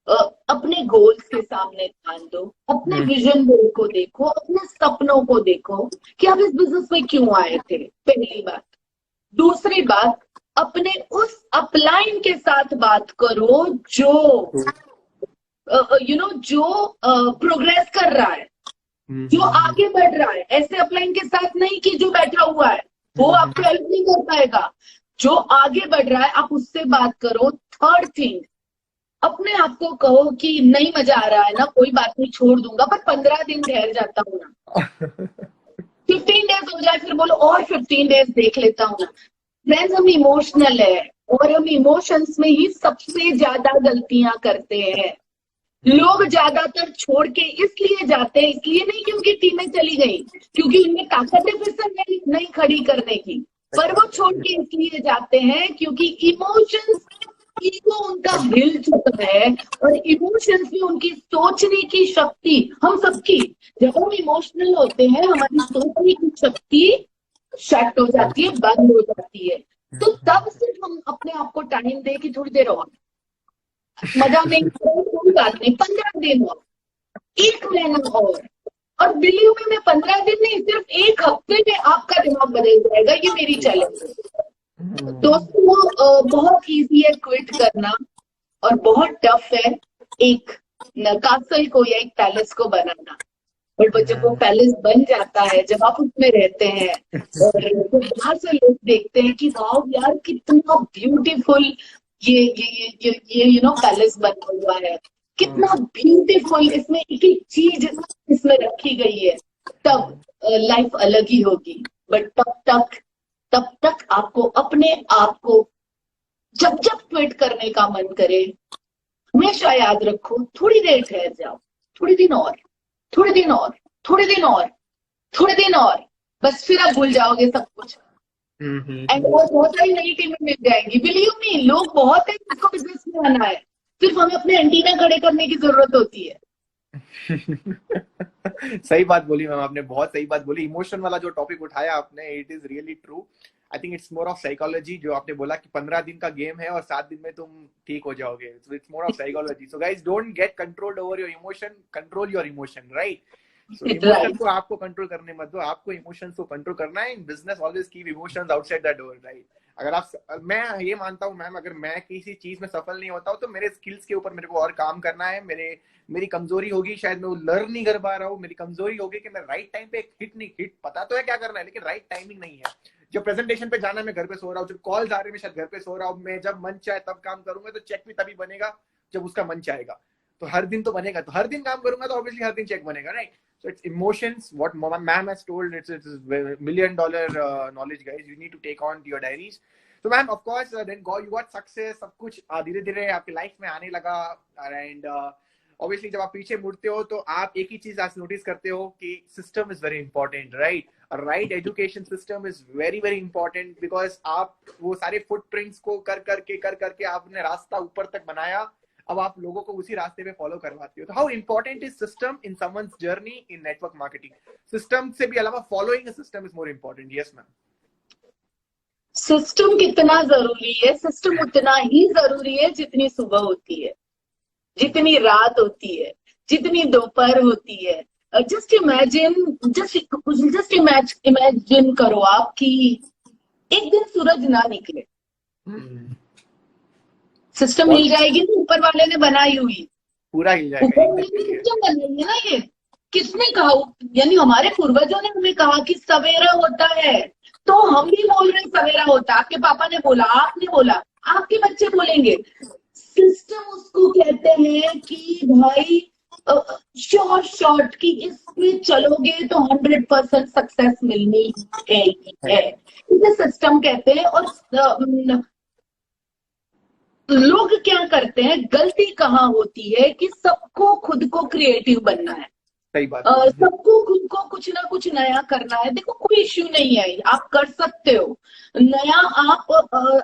S3: अपने गोल्स के सामने ध्यान दो, अपने विजन बोर्ड को देखो, अपने सपनों को देखो कि आप इस बिजनेस में क्यों आए थे, पहली बात। दूसरी बात, अपने उस अपलाइन के साथ बात करो जो जो प्रोग्रेस कर रहा है, जो आगे बढ़ रहा है। ऐसे अपलाइन के साथ नहीं कि जो बैठा हुआ है, वो आपको हेल्प नहीं कर पाएगा। जो आगे बढ़ रहा है, आप उससे बात करो। थर्ड थिंग, अपने आप को कहो कि नहीं मजा आ रहा है ना, कोई बात नहीं, छोड़ दूंगा, पर 15 दिन ठहर जाता हूँ ना, 15 डेज हो जाए, फिर बोलो और 15 डेज देख लेता हूँ ना। फ्रेंड्स, हम इमोशनल है, और हम इमोशंस में ही सबसे ज्यादा गलतियां करते हैं। लोग ज्यादातर छोड़ के इसलिए जाते हैं, इसलिए नहीं क्योंकि टीमें चली गई, क्योंकि उनमें ताकत है फिर से नहीं खड़ी करने की, पर वो छोड़ के इसलिए जाते हैं क्योंकि इमोशंस, ईगो उनका हिल चुका है, और इमोशंस में उनकी सोचने की शक्ति, हम सबकी, जब हम इमोशनल होते हैं हमारी सोचने की शक्ति शट हो जाती है, बंद हो जाती है। तो तब सिर्फ हम अपने आप को टाइम दे कि थोड़ी देर और मजा नहीं, कोई बात नहीं, 15 दिन और, 1 महीना और बिलीव में, मैं 15 दिन नहीं, सिर्फ 1 हफ्ते में आपका दिमाग बदल जाएगा। ये मेरी चैलेंज है दोस्तों। बहुत इजी है क्विट करना, और बहुत टफ है एक कासल को या एक पैलेस को बनाना। बट जब वो पैलेस बन जाता है, जब आप उसमें रहते हैं, और जब बाहर से लोग देखते हैं कि वाह यार कितना ब्यूटीफुल ये पैलेस बना हुआ है, कितना ब्यूटीफुल, इसमें एक एक चीज इसमें रखी गई है, तब लाइफ अलग ही होगी। बट तब तक आपको अपने आप को जब क्विट करने का मन करे, हमेशा याद रखो, थोड़ी देर ठहर जाओ, थोड़ी दिन और, थोड़े दिन और, थोड़े दिन और, थोड़े दिन और, बस फिर आप भूल जाओगे सब कुछ। एंड और बहुत सारी नई टीमें मिल जाएंगी। बिलीव मी, लोग बहुत है जिसको बिजनेस में आना है, सिर्फ हमें अपने एंटीना खड़े करने की जरूरत होती है।
S1: सही बात बोली मैम, आपने बहुत सही बात बोली। इमोशन वाला जो टॉपिक उठाया आपने, it is really true. I think it's more of psychology, जो आपने बोला कि 15 दिन का गेम है और 7 दिन में तुम ठीक हो जाओगे। It's more of psychology. So guys, don't get controlled over your emotion, control your emotion, right? So emotion को आपको कंट्रोल करने मत दो, आपको इमोशंस को कंट्रोल करना है। In business always keep emotions outside the door, right? अगर आप, मैं ये मानता हूँ मैम, अगर मैं किसी चीज में सफल नहीं होता हूँ तो मेरे स्किल्स के ऊपर मेरे को और काम करना है। मेरी कमजोरी होगी शायद मैं वो लर्न नहीं कर पा रहा हूँ। मेरी कमजोरी होगी कि मैं राइट टाइम पे हिट पता तो है क्या करना है, लेकिन राइट टाइमिंग नहीं है। जब प्रेजेंटेशन पे जाना है मैं घर पे सो रहा हूँ, जब कॉल्स आ रहे हैं मैं शायद घर पे सो रहा हूँ। मैं जब मन चाहे तब काम करूंगा, तो चेक भी तभी बनेगा जब उसका मन चाहेगा। तो हर दिन तो बनेगा, तो हर दिन काम करूंगा तो ऑब्वियसली हर दिन चेक बनेगा, right? So it's emotions. What ma'am has told, it's $1 million knowledge, guys. You need to take on your diaries. So ma'am, of course, then you got success. सब कुछ धीरे धीरे आपकी लाइफ में आने लगा, and obviously जब आप पीछे मुड़ते हो तो आप एक ही चीज आज नोटिस करते हो कि system is very important, right? A right education system is very very important, because आप वो सारे footprints को कर करके आपने रास्ता ऊपर तक बनाया। अब आप लोगों को उसी रास्ते पे फॉलो करवाते हो। तो how important is system in someone's journey in network marketing? System से भी अलावा following a system is more important. Yes ma'am.
S3: System कितना जरूरी है? सिस्टम उतना ही जरूरी है जितनी सुबह होती है, जितनी रात होती है, जितनी दोपहर होती है। जस्ट इमेजिन करो आप कि एक दिन सूरज ना निकले, सिस्टम हिल जाएगी ना, ऊपर वाले ने बनाई हुई,
S1: पूरा हिल जाएगा।
S3: ऊपर वाले ने सिस्टम बनाई है ना। ये किसने कहा? यानी हमारे पूर्वजों ने हमें कहा कि सवेरा होता है, तो हम भी बोल रहे हैं सवेरा होता है। आपके पापा ने बोला, आपने बोला, आपके बच्चे बोलेंगे सिस्टम उसको कहते हैं कि भाई शॉर्ट की इसमें चलोगे तो 100% सक्सेस मिलनी है इसे सिस्टम कहते हैं। और लोग क्या करते हैं, गलती कहाँ होती है कि सबको खुद को क्रिएटिव बनना है,
S1: सही बात
S3: सबको खुद को कुछ ना कुछ नया करना है। देखो कोई इश्यू नहीं है, आप कर सकते हो नया, आप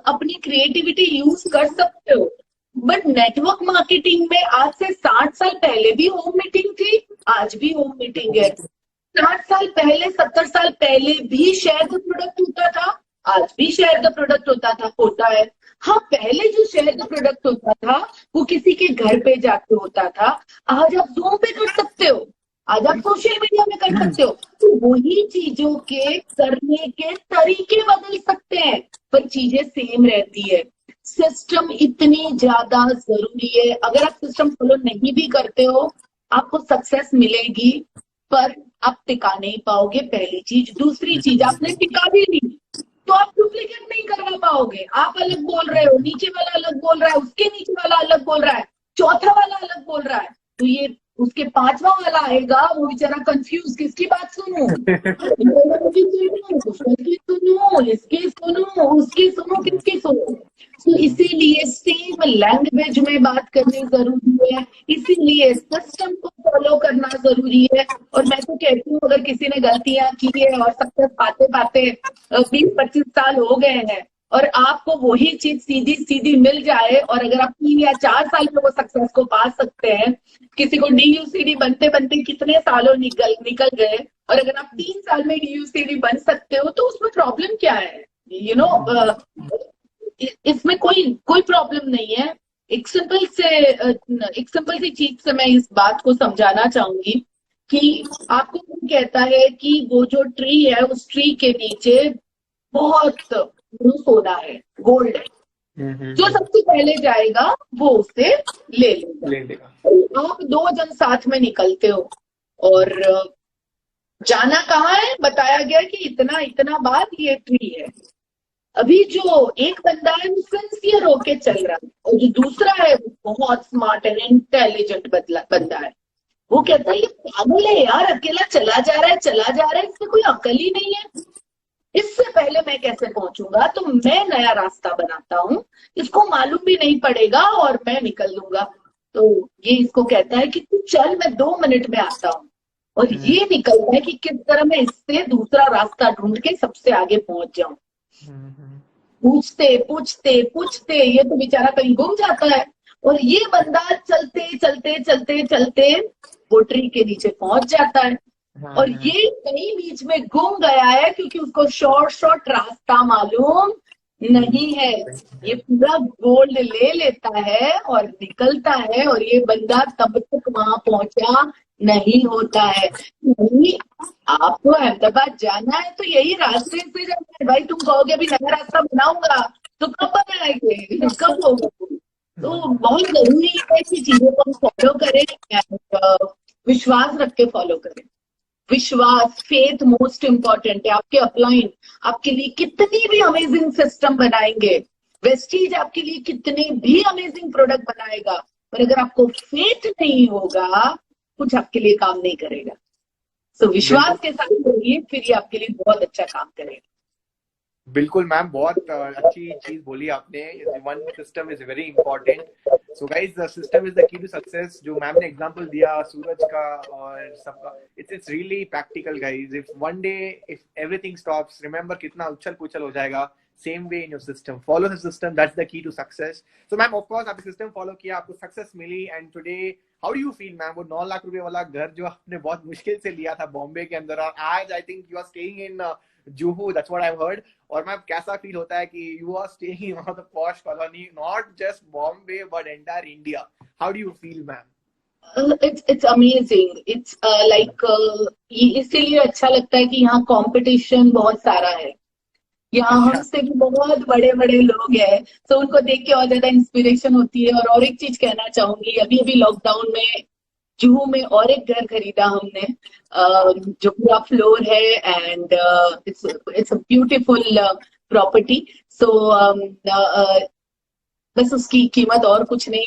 S3: अपनी क्रिएटिविटी यूज कर सकते हो। बट नेटवर्क मार्केटिंग में आज से 60 साल पहले भी होम मीटिंग थी, आज भी होम मीटिंग है। 60 साल पहले 70 साल पहले भी शेयर द प्रोडक्ट होता था, आज भी शेयर द प्रोडक्ट होता है। हाँ, पहले जो शेयर द प्रोडक्ट होता था वो किसी के घर पे जाके होता था, आज आप ज़ूम पे कर सकते हो, आज आप सोशल मीडिया में कर सकते हो। तो वही चीजों के करने के तरीके बदल सकते हैं पर चीजें सेम रहती है। सिस्टम इतनी ज्यादा जरूरी है, अगर आप सिस्टम फॉलो नहीं भी करते हो आपको सक्सेस मिलेगी पर आप टिका नहीं पाओगे, पहली चीज। दूसरी चीज, आपने टिका भी नहीं तो आप डुप्लीकेट नहीं करवा पाओगे। आप अलग बोल रहे हो, नीचे वाला अलग बोल रहा है, उसके नीचे वाला अलग बोल रहा है, चौथा वाला अलग बोल रहा है, तो ये उसके पांचवा वाला आएगा, वो बेचारा कंफ्यूज, किसकी बात सुनूं, इसकी सुनो, इसकी सुनो, उसकी सुनो, किसकी सुनो। तो इसीलिए सेम लैंग्वेज में बात करनी जरूरी है, इसीलिए सिस्टम को फॉलो करना जरूरी है। और मैं तो कहती हूँ अगर किसी ने गलतियां की है और सक्सेस पाते पाते 20-25 साल हो गए हैं और आपको वही चीज सीधी सीधी मिल जाए, और अगर आप 3 या 4 साल में वो सक्सेस को पा सकते हैं, किसी को DUCD बनते बनते कितने सालों निकल गए, और अगर आप 3 साल में DUCD बन सकते हो तो उसमें प्रॉब्लम क्या है? इसमें कोई प्रॉब्लम नहीं है। एक सिंपल सी चीज से मैं इस बात को समझाना चाहूंगी कि आपको कौन कहता है कि वो जो ट्री है उस ट्री के नीचे बहुत सोना है, गोल्ड है, जो सबसे पहले जाएगा वो उसे ले लेगा। आप 2 जन साथ में निकलते हो और जाना कहाँ है, बताया गया कि इतना इतना बार ये ट्री है। अभी जो एक बंदा है वो सिंसियर होके चल रहा है और जो दूसरा है वो बहुत स्मार्ट एंड इंटेलिजेंट बंदा है। वो कहता है ये पागल है यार, अकेला चला जा रहा है, इसमें कोई अकल ही नहीं है, इससे पहले मैं कैसे पहुंचूंगा, तो मैं नया रास्ता बनाता हूँ, इसको मालूम भी नहीं पड़ेगा और मैं निकल लूंगा। तो ये इसको कहता है कि तू चल, मैं 2 मिनट में आता हूँ। और ये निकलता है कि किस तरह मैं इससे दूसरा रास्ता ढूंढ के सबसे आगे पहुंच जाऊं। पूछते ये तो बेचारा कहीं गुम जाता है, और ये बंदा चलते वो ट्री के नीचे पहुंच जाता है। और ये कहीं बीच में गुम गया है क्योंकि उसको शॉर्ट रास्ता मालूम नहीं है। ये पूरा गोल्ड ले लेता है और निकलता है, और ये बंदा तब तक वहां पहुंचा नहीं होता है। नहीं, आपको अहमदाबाद जाना है तो यही रास्ते से जाना है। भाई तुम कहोगे अभी नया रास्ता बनाऊंगा, तो कब बनाएंगे, कब होगा? तो बहुत जरूरी है कि चीजों को फॉलो करें, विश्वास रख के फॉलो करें। विश्वास, फेथ मोस्ट इम्पोर्टेंट है। आपके अपलाइन आपके लिए कितनी भी अमेजिंग सिस्टम बनाएंगे, वेस्टीज आपके लिए कितने भी अमेजिंग प्रोडक्ट बनाएगा, पर अगर आपको फेथ नहीं होगा कुछ आपके लिए काम नहीं करेगा। तो विश्वास के साथ रहिए, फिर ये आपके लिए बहुत अच्छा काम करेगा।
S1: बिल्कुल मैम, बहुत अच्छी चीज बोली आपने। One system is very important. So guys, the system is the key to success. जो मैम ने एग्जांपल दिया सूरज का और सबका, it's really practical guys. If one day if everything stops, remember कितना उछल पुछल हो जाएगा। Same way in your system, follow the system, that's the key to success. So ma'am, of course आपने सिस्टम फॉलो किया, आपको सक्सेस मिली, and today how do you feel ma'am? वो 9 लाख रुपए वाला घर जो आपने बहुत मुश्किल से लिया था बॉम्बे के अंदर, और आज I think you are staying in Juhu, that's what I've heard. और मैम कैसा फील होता है कि you are staying in one of the posh colony, not just Bombay but entire India? How do you feel, ma'am?
S3: It's amazing. It's like इसीलिए अच्छा लगता है कि यहाँ कंपटीशन बहुत सारा है। यहाँ हमसे भी बहुत बड़े बड़े लोग हैं, तो उनको देख के और ज्यादा इंस्पिरेशन होती है। और एक चीज कहना चाहूंगी, अभी लॉकडाउन में जुहू में और एक घर खरीदा हमने, जो पूरा फ्लोर है, and it's a beautiful property. So बस उसकी कीमत और कुछ नहीं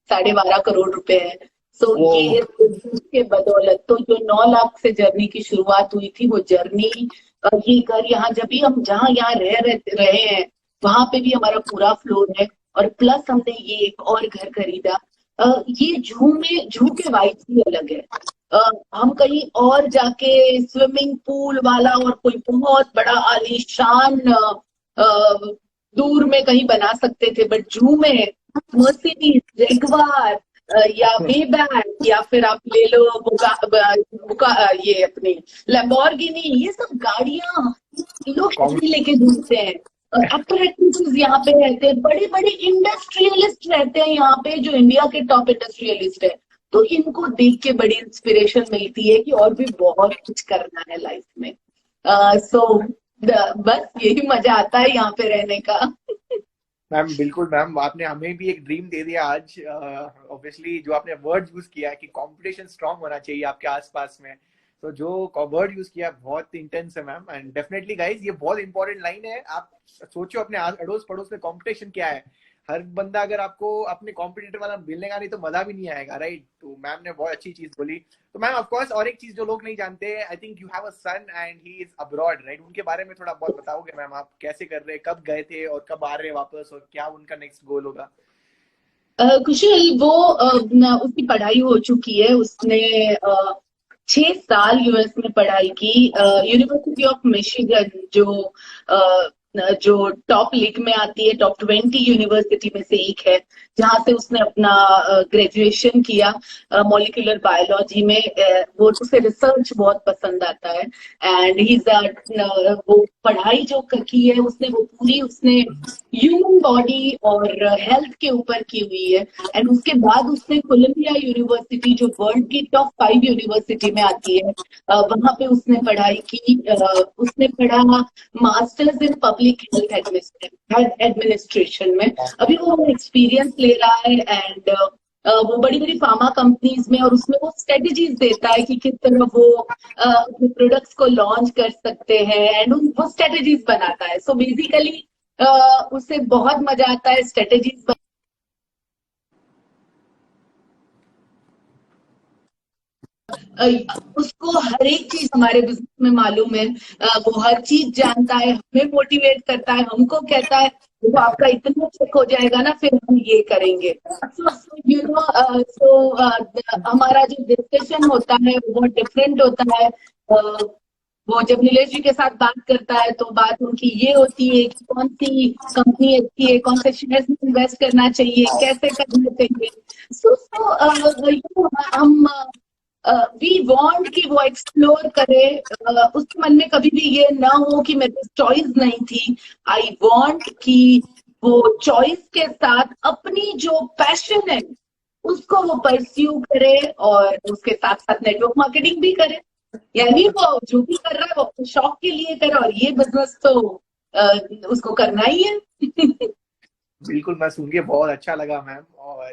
S3: 12.5 करोड़ रुपए है। सो ये के बदौलत तो जो 9 लाख से जर्नी की शुरुआत हुई थी, वो जर्नी ये घर यहाँ जब भी हम जहाँ यहाँ रहे हैं वहां पे भी हमारा पूरा फ्लोर है, और प्लस हमने ये एक और घर खरीदा। ये जू के वाइब्स भी अलग है। हम कहीं और जाके स्विमिंग पूल वाला और कोई बहुत बड़ा आलीशान दूर में कहीं बना सकते थे, बट जू में मर्सिडीज, जगुआर या मेबैक, या फिर आप ले लो ये अपनी लैम्बोर्गिनी, ये सब गाड़ियां लोग ऐसे लेके घूमते हैं। अट्रैक्टिव यहाँ पे रहते हैं, बड़े बड़े इंडस्ट्रियलिस्ट रहते हैं यहाँ पे, जो इंडिया के टॉप इंडस्ट्रियलिस्ट है। तो इनको देख के बड़ी इंस्पिरेशन मिलती है कि और भी बहुत कुछ करना है लाइफ में। सो बस यही मजा आता है यहाँ पे रहने का।
S1: मैम बिल्कुल मैम, आपने हमें भी एक ड्रीम दे दिया आज। ऑब्वियसली जो आपने वर्ड यूज किया कि कंपटीशन स्ट्रांग होना चाहिए आपके आसपास में, तो जो वर्ड यूज किया बहुत इंटेंस है मैम। एंड डेफिनेटली गाइज ये बहुत इंपॉर्टेंट लाइन है। आप सोचो अपने अड़ोस पड़ोस में कंपटीशन क्या है। हर बंदा अगर आपको अपने कॉम्पिटिटर वाला मिलेगा नहीं तो मजा भी नहीं आएगा, राइट। तो मैम ने बहुत अच्छी चीज बोली। तो मैम ऑफ कोर्स और एक चीज जो लोग नहीं जानते, I think you have a son and he is abroad, right. उनके बारे में थोड़ा बहुत बताओगे मैम, आप कैसे कर रहे हैं, कब गए थे और कब आ रहे हैं वापस, और क्या उनका नेक्स्ट गोल होगा?
S3: कुशल वो उसकी पढ़ाई हो चुकी है। उसने 6 साल यूएस में पढ़ाई की, यूनिवर्सिटी ऑफ मिशिगन, जो टॉप लीग में आती है, टॉप 20 यूनिवर्सिटी में से एक है, जहां से उसने अपना ग्रेजुएशन किया मॉलिक्यूलर बायोलॉजी में। वो उसे रिसर्च बहुत पसंद आता है, एंड वो पढ़ाई जो की है उसने ह्यूमन बॉडी और हेल्थ के ऊपर की हुई है। एंड उसके बाद उसने कोलंबिया यूनिवर्सिटी, जो वर्ल्ड की टॉप 5 यूनिवर्सिटी में आती है, वहां पे उसने पढ़ाई की। उसने पढ़ा masters in public health administration में। अभी वो एक्सपीरियंस ले रहा है, एंड वो बड़ी बड़ी फार्मा कंपनीज में, और उसमें वो स्ट्रेटेजीज देता है कि किस तरह वो अपने प्रोडक्ट्स को लॉन्च कर सकते हैं, एंड वो स्ट्रेटेजीज बनाता है। सो बेसिकली उसे बहुत मजा आता है स्ट्रेटेजीज। उसको हर एक चीज हमारे बिजनेस में मालूम है। वो हर चीज जानता है, हमें मोटिवेट करता है, हमको कहता है वो आपका इतना चेक हो जाएगा ना, फिर हम ये करेंगे। हमारा जो डिस्कशन होता है वो बहुत डिफरेंट होता है। वो जब नीलेश जी के साथ बात करता है तो बात उनकी ये होती है कि कौन सी कंपनी अच्छी है, कौन से शेयर में इन्वेस्ट करना चाहिए, कैसे करना चाहिए। हम वी वांट कि वो एक्सप्लोर करे। उसके मन में कभी भी ये ना हो कि मेरे पास चॉइस नहीं थी। आई वांट कि वो चॉइस के साथ अपनी जो पैशन है उसको वो परस्यू करे, और उसके साथ साथ नेटवर्क मार्केटिंग भी करे। यानी वो जो भी कर रहा है वो अपने शौक के लिए करे, और ये बिजनेस तो उसको करना ही है।
S1: बिल्कुल, मैं सुन के बहुत अच्छा लगा मैम, और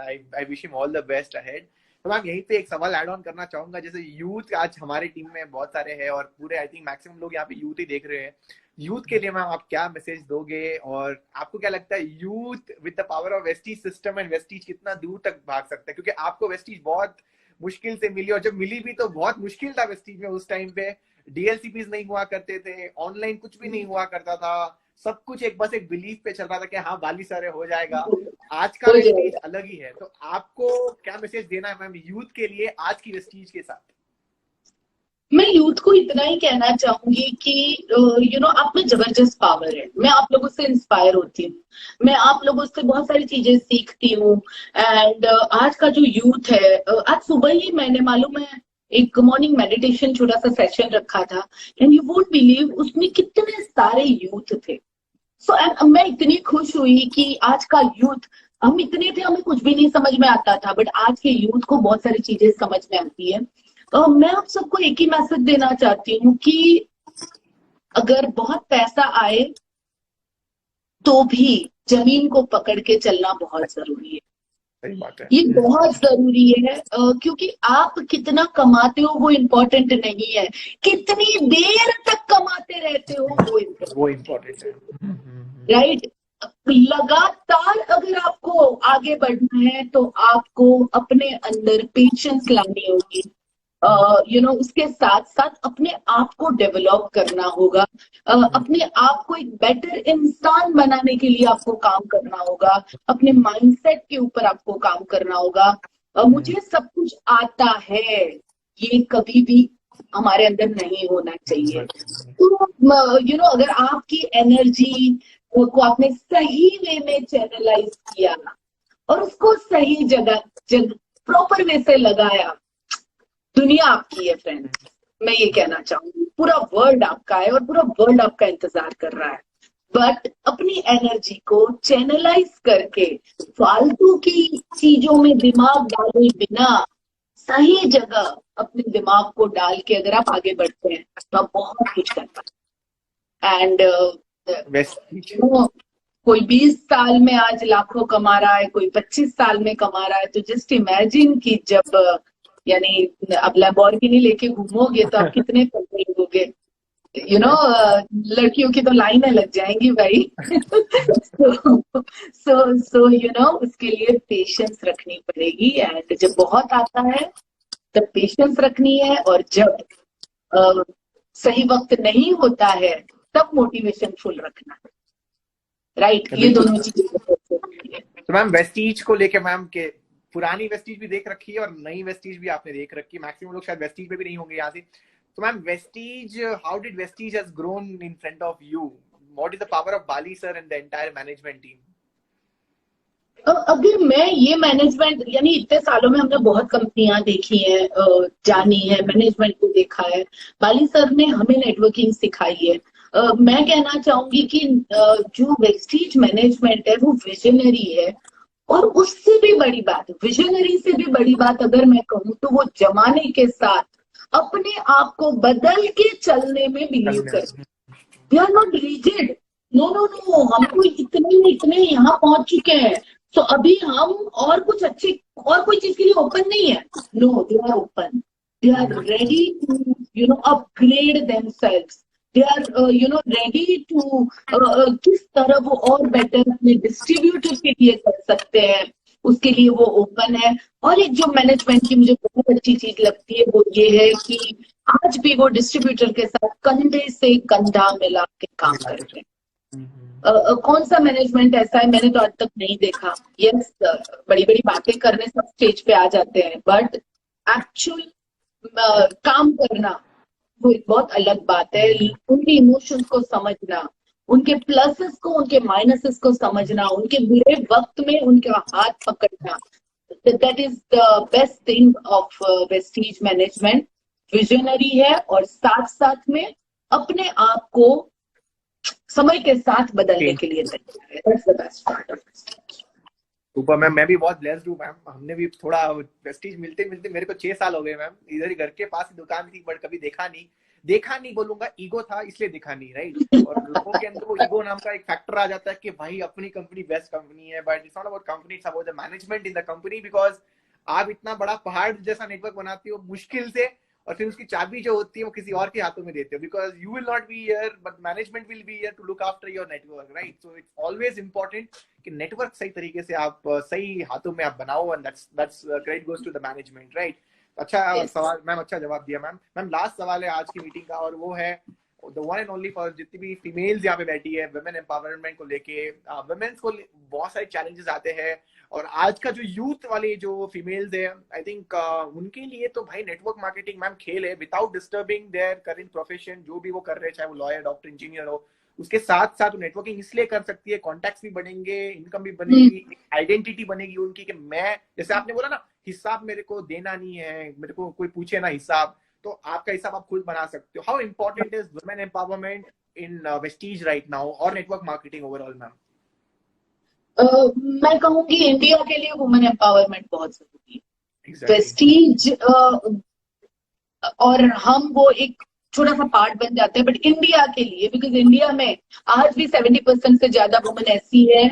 S1: I wish him all the best ahead. तो मैम यहीं पे एक सवाल ऐड ऑन करना चाहूंगा। जैसे यूथ आज हमारी टीम में बहुत सारे हैं, और पूरे आई थिंक मैक्सिमम लोग यहाँ पे यूथ ही देख रहे हैं। यूथ के लिए मैम आप क्या मैसेज दोगे, और आपको क्या लगता है youth with the power of Vestige system and Vestige कितना दूर तक भाग सकता है? क्योंकि आपको वेस्टीज बहुत मुश्किल से मिली, और जब मिली भी तो बहुत मुश्किल था वेस्टीज में। उस टाइम पे डीएलसीपीज नहीं हुआ करते थे, ऑनलाइन कुछ भी नहीं हुआ करता था, सब कुछ एक बस एक बिलीफ पे चल रहा था कि हाँ बाली सारे हो जाएगा। आज का वेस्टीज अलग ही है। तो आपको क्या मैसेज देना है मैम यूथ के लिए आज की वेस्टीज के साथ?
S3: मैं यूथ को इतना ही कहना चाहूंगी कि आप में जबरदस्त पावर है। मैं आप लोगों से इंस्पायर होती हूँ, मैं आप लोगों से बहुत सारी चीजें सीखती हूँ। एंड आज का जो यूथ है, आज सुबह ही मैंने मालूम है एक मॉर्निंग मेडिटेशन छोटा सा सेशन रखा था, एंड यू वोंट बिलीव उसमें कितने सारे यूथ थे। मैं इतनी खुश हुई कि आज का यूथ, हम इतने थे हमें कुछ भी नहीं समझ में आता था, बट आज के यूथ को बहुत सारी चीजें समझ में आती है। मैं आप सबको एक ही मैसेज देना चाहती हूँ कि अगर बहुत पैसा आए तो भी जमीन को पकड़ के चलना बहुत जरूरी है।
S1: सही बात है,
S3: ये बहुत जरूरी है, क्योंकि आप कितना कमाते हो वो इम्पोर्टेंट नहीं है, कितनी देर तक कमाते रहते हो वो इम्पोर्टेंट
S1: है।
S3: राइट। लगातार अगर आपको आगे बढ़ना है तो आपको अपने अंदर पेशेंस लानी होगी, उसके साथ साथ अपने आप को डेवलप करना होगा, अपने आप को एक बेटर इंसान बनाने के लिए आपको काम करना होगा, अपने माइंडसेट के ऊपर आपको काम करना होगा। मुझे सब कुछ आता है, ये कभी भी हमारे अंदर नहीं होना चाहिए। तो अगर आपकी एनर्जी को आपने सही वे में चैनलाइज किया और उसको सही जगह प्रॉपर वे से लगाया, दुनिया आपकी है फ्रेंड। मैं ये कहना चाहूंगी, पूरा वर्ल्ड आपका है और पूरा वर्ल्ड आपका इंतजार कर रहा है। बट अपनी एनर्जी को चैनलाइज करके फालतू की चीजों में दिमाग डाले बिना सही जगह अपने दिमाग को डाल के अगर आप आगे बढ़ते हैं तो आप बहुत कुछ कर पाते हैं। एंड कोई 20 साल में आज लाखों कमा रहा है, कोई 25 साल में कमा रहा है, तो जस्ट इमेजिन कि जब यानी अब लैम्बोर्गिनी लेके घूमोगे तो आप कितने पैसे लगोगे। लड़कियों की तो लाइनें लग जाएंगी भाई। सो उसके लिए पेशेंस रखनी पड़ेगी। एंड जब बहुत आता है तब पेशेंस रखनी है, और जब सही वक्त नहीं होता है तब मोटिवेशन फुल रखना है। राइट, ये दोनों चीजें।
S1: तो मैम वेस्टीज को लेके मैम के पुरानी वेस्टीज भी देख रखी है और नई वेस्टीज भी आपने देख रखी है, मैक्सिमम लोग शायद वेस्टीज पे भी नहीं होंगे यहाँ से। तो ma'am Vestige, how did Vestige has grown in front of you? What is the power of Bali sir and the entire management team?
S3: अगर मैं ये मैनेजमेंट, यानी इतने सालों में हमने बहुत कंपनियां देखी है, जानी है, मैनेजमेंट को देखा है, बाली सर ने हमें नेटवर्किंग सिखाई है। मैं कहना चाहूंगी कि जो वेस्टीज मैनेजमेंट है वो विजनरी है, और उससे भी बड़ी बात, विजनरी से भी बड़ी बात अगर मैं कहूँ तो वो जमाने के साथ अपने आप को बदल के चलने में बिलीव करते हैं। They are not rigid, no, हम तो इतने यहाँ पहुंच चुके हैं, तो अभी हम और कुछ अच्छी और कोई चीज के लिए ओपन नहीं है। No, they are open, they are ready to upgrade themselves, they are ready to किस तरह वो और बेटर अपने डिस्ट्रीब्यूटर के लिए कर सकते हैं, उसके लिए वो ओपन है। और एक जो मैनेजमेंट की मुझे बहुत अच्छी चीज लगती है वो ये है कि आज भी वो डिस्ट्रीब्यूटर के साथ कंधे से कंधा मिला के काम करते हैं। कौन सा मैनेजमेंट ऐसा है, मैंने तो आज तक नहीं देखा। यस, बड़ी बड़ी बातें करने सब स्टेज पे आ जाते हैं, बट एक्चुअल काम करना वो एक बहुत अलग बात है। उनके इमोशंस को समझना, उनके प्लसेस को, उनके माइनसेस को समझना, उनके बुरे वक्त में उनका हाथ पकड़ना, that is the best thing of Vestige management. Visionary है और साथ साथ में अपने आप को समय के साथ बदलने के लिए तैयार है। That's the best part of Vestige.
S1: Super ma'am, मैं भी बहुत ब्लेस्ड हूँ मैम। हमने भी थोड़ा वेस्टीज मिलते मेरे को 6 साल हो गए मैम। इधर ही घर के पास ही दुकान थी, बट कभी देखा नहीं बोलूंगा, ईगो था इसलिए देखा नहीं, राइट। और लोगों के अंदर वो ईगो नाम का एक फैक्टर आ जाता है कि भाई अपनी कंपनी बेस्ट कंपनी है, but it's not about company, it's about the management in the company. Because आप इतना बड़ा पहाड़ जैसा नेटवर्क बनाते हो मुश्किल से, और फिर उसकी चाबी जो होती है वो किसी और के हाथों में देते हो, because you will not be here but management will be here to look after your network, right. So it's always important कि नेटवर्क सही तरीके से आप सही हाथों में आप बनाओ, and that's credit goes to the management, right. अच्छा सवाल मैम, अच्छा जवाब दिया मैम। लास्ट सवाल है आज की मीटिंग का, और वो है the one and only for जितनी भी फीमेल्स यहाँ पे बैठी है, वुमेन एम्पावरमेंट को लेके। वुमेन्स को बहुत सारे चैलेंजेस आते हैं, और आज का जो यूथ वाले जो फीमेल्स है, आई थिंक उनके लिए तो भाई नेटवर्क मार्केटिंग मैम खेल है, without disturbing their current profession. जो भी वो कर रहे हैं, चाहे वो लॉयर, डॉक्टर, इंजीनियर हो, उसके साथ साथ नेटवर्किंग इसलिए कर सकती है, कॉन्टैक्ट्स भी बढ़ेंगे, इनकम भी बनेगी, आइडेंटिटी बनेगी उनकी कि मैं, जैसे आपने बोला ना, हिसाब मेरे को देना नहीं है, मेरे को कोई पूछे ना हिसाब, तो आपका हिसाब आप खुद बना सकते हो। How important is women empowerment in Vestige right now, और नेटवर्क मार्केटिंग ओवरऑल मैम?
S3: मैं कहूंगी इंडिया के लिए वुमेन एम्पावरमेंट बहुत जरूरी है। वेस्टीज और हम वो एक छोटा सा पार्ट बन जाते हैं, बट इंडिया के लिए, बिकॉज इंडिया में आज भी 70% से ज्यादा वुमेन ऐसी है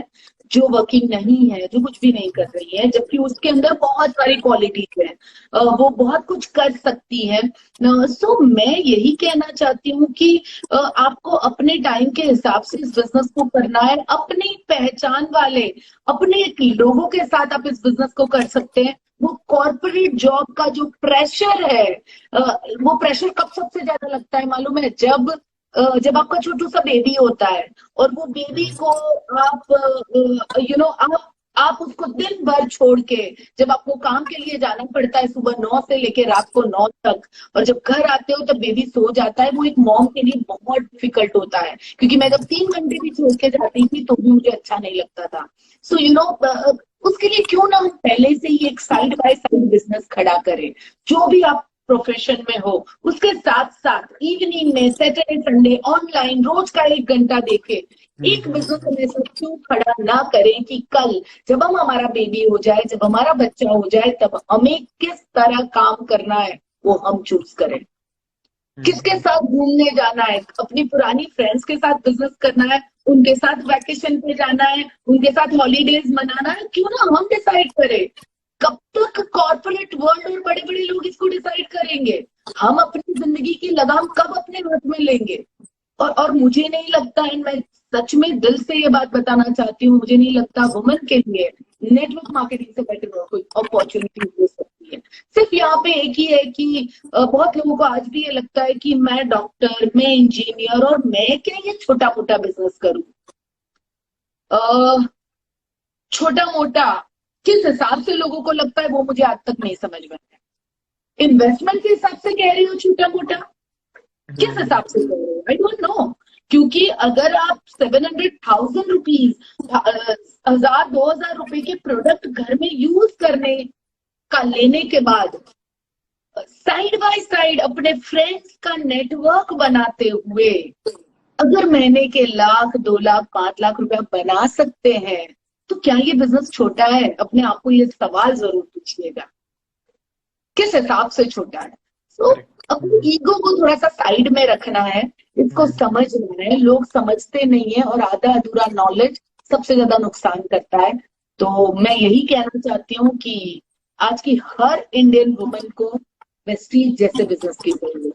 S3: जो वर्किंग नहीं है, जो कुछ भी नहीं कर रही है, जबकि उसके अंदर बहुत सारी क्वालिटीज है, वो बहुत कुछ कर सकती है। सो मैं यही कहना चाहती हूँ कि आपको अपने टाइम के हिसाब से इस बिजनेस को करना है, अपनी पहचान वाले अपने लोगों के साथ आप इस बिजनेस को कर सकते हैं। वो कॉर्पोरेट जॉब का जो प्रेशर है, वो प्रेशर कब सबसे ज्यादा लगता है मालूम है? जब आपका छोटू सा बेबी होता है और वो बेबी को आप आप उसको दिन भर छोड़ के, जब आपको काम के लिए जाना पड़ता है सुबह 9 से लेके रात को 9 तक, और जब घर आते हो तब बेबी सो जाता है, वो एक मॉम के लिए बहुत डिफिकल्ट होता है। क्योंकि मैं जब 3 घंटे भी छोड़ के जाती थी तो भी मुझे अच्छा नहीं लगता था। सो उसके लिए क्यों ना हम पहले से ही एक साइड बाय साइड बिजनेस खड़ा करें। जो भी आप प्रोफेशन में हो उसके साथ साथ इवनिंग में, सैटरडे संडे ऑनलाइन रोज का 1 घंटा देके एक बिजनेस हमेशा क्यों खड़ा ना करें कि कल जब हमारा बेबी हो जाए, जब हमारा बच्चा हो जाए, तब हमें किस तरह काम करना है वो हम चूज करें। किसके साथ घूमने जाना है, अपनी पुरानी फ्रेंड्स के साथ बिजनेस करना है, उनके साथ वैकेशन पे जाना है, उनके साथ हॉलीडेज मनाना है, क्यों ना हम डिसाइड करें। कब तक कॉर्पोरेट वर्ल्ड और बड़े बड़े लोग इसको डिसाइड करेंगे? हम अपनी जिंदगी की लगाम कब अपने हाथ में लेंगे? और मुझे नहीं लगता है, मैं सच में दिल से ये बात बताना चाहती हूँ, मुझे नहीं लगता वुमेन के लिए नेटवर्क मार्केटिंग से बेटर और कोई अपॉर्चुनिटी हो सकती है। सिर्फ यहाँ पे एक ही है कि बहुत लोगों को आज भी ये लगता है कि मैं डॉक्टर, मैं इंजीनियर, और मैं क्या ये छोटा मोटा बिजनेस करूं। छोटा मोटा किस हिसाब से लोगों को लगता है वो मुझे आज तक नहीं समझ में आया। इन्वेस्टमेंट के हिसाब से कह रही हो छोटा मोटा, किस हिसाब से कह रहे हो? I don't know. क्योंकि अगर आप 700,000 रुपीज, 1,000-2,000 रुपए के प्रोडक्ट घर में यूज करने का लेने के बाद साइड बाय साइड अपने फ्रेंड्स का नेटवर्क बनाते हुए अगर महीने के 1,00,000, 2,00,000, 5,00,000 रुपया बना सकते हैं, तो क्या ये बिजनेस छोटा है? अपने आप को ये सवाल जरूर पूछिएगा, किस हिसाब से छोटा है। तो अपनी ईगो को थोड़ा सा साइड में रखना है, इसको समझना है। लोग समझते नहीं है और आधा अधूरा नॉलेज सबसे ज्यादा नुकसान करता है। तो मैं यही कहना चाहती हूँ कि आज की हर इंडियन वुमन को वेस्टीज जैसे बिजनेस की जरूरत।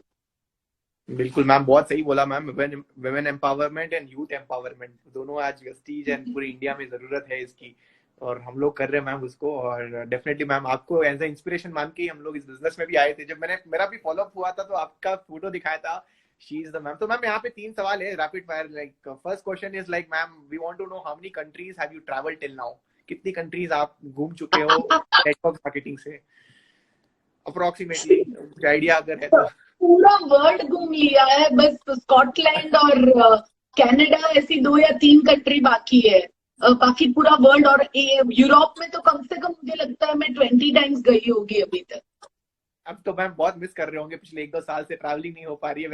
S1: बिल्कुल मैम, बहुत सही बोला ma'am. Women empowerment and youth empowerment दोनों आज वेस्टीज एंड पूरी इंडिया में जरूरत है इसकी, और हम लोग कर रहे हैं मैम उसको। और डेफिनेटली मैम आपको एज ए इंस्पिरेशन मान के हम लोग इस बिजनेस में भी आए थे। जब मेरा भी फॉलोअप हुआ था तो आपका फोटो दिखाया था, शी इज द मैम। तो मैम यहाँ पे 3 सवाल है rapid fire. Like first question is like ma'am, we want to know how many countries have you travelled till now. कितनी कंट्रीज आप घूम चुके हो नेटवर्क मार्केटिंग से अप्रोक्सीमेटली, आइडिया अगर है तो?
S3: पूरा वर्ल्ड घूम लिया है, बस स्कॉटलैंड और कनाडा ऐसी 2 या 3 कंट्री बाकी है। बाकी पूरा वर्ल्ड और यूरोप में तो कम से कम मुझे लगता है मैं 20 टाइम्स गई होगी अभी तक।
S1: अब तो मैम बहुत मिस कर रहे होंगे, पिछले 1-2 साल से ट्रैवलिंग नहीं हो पा रही है।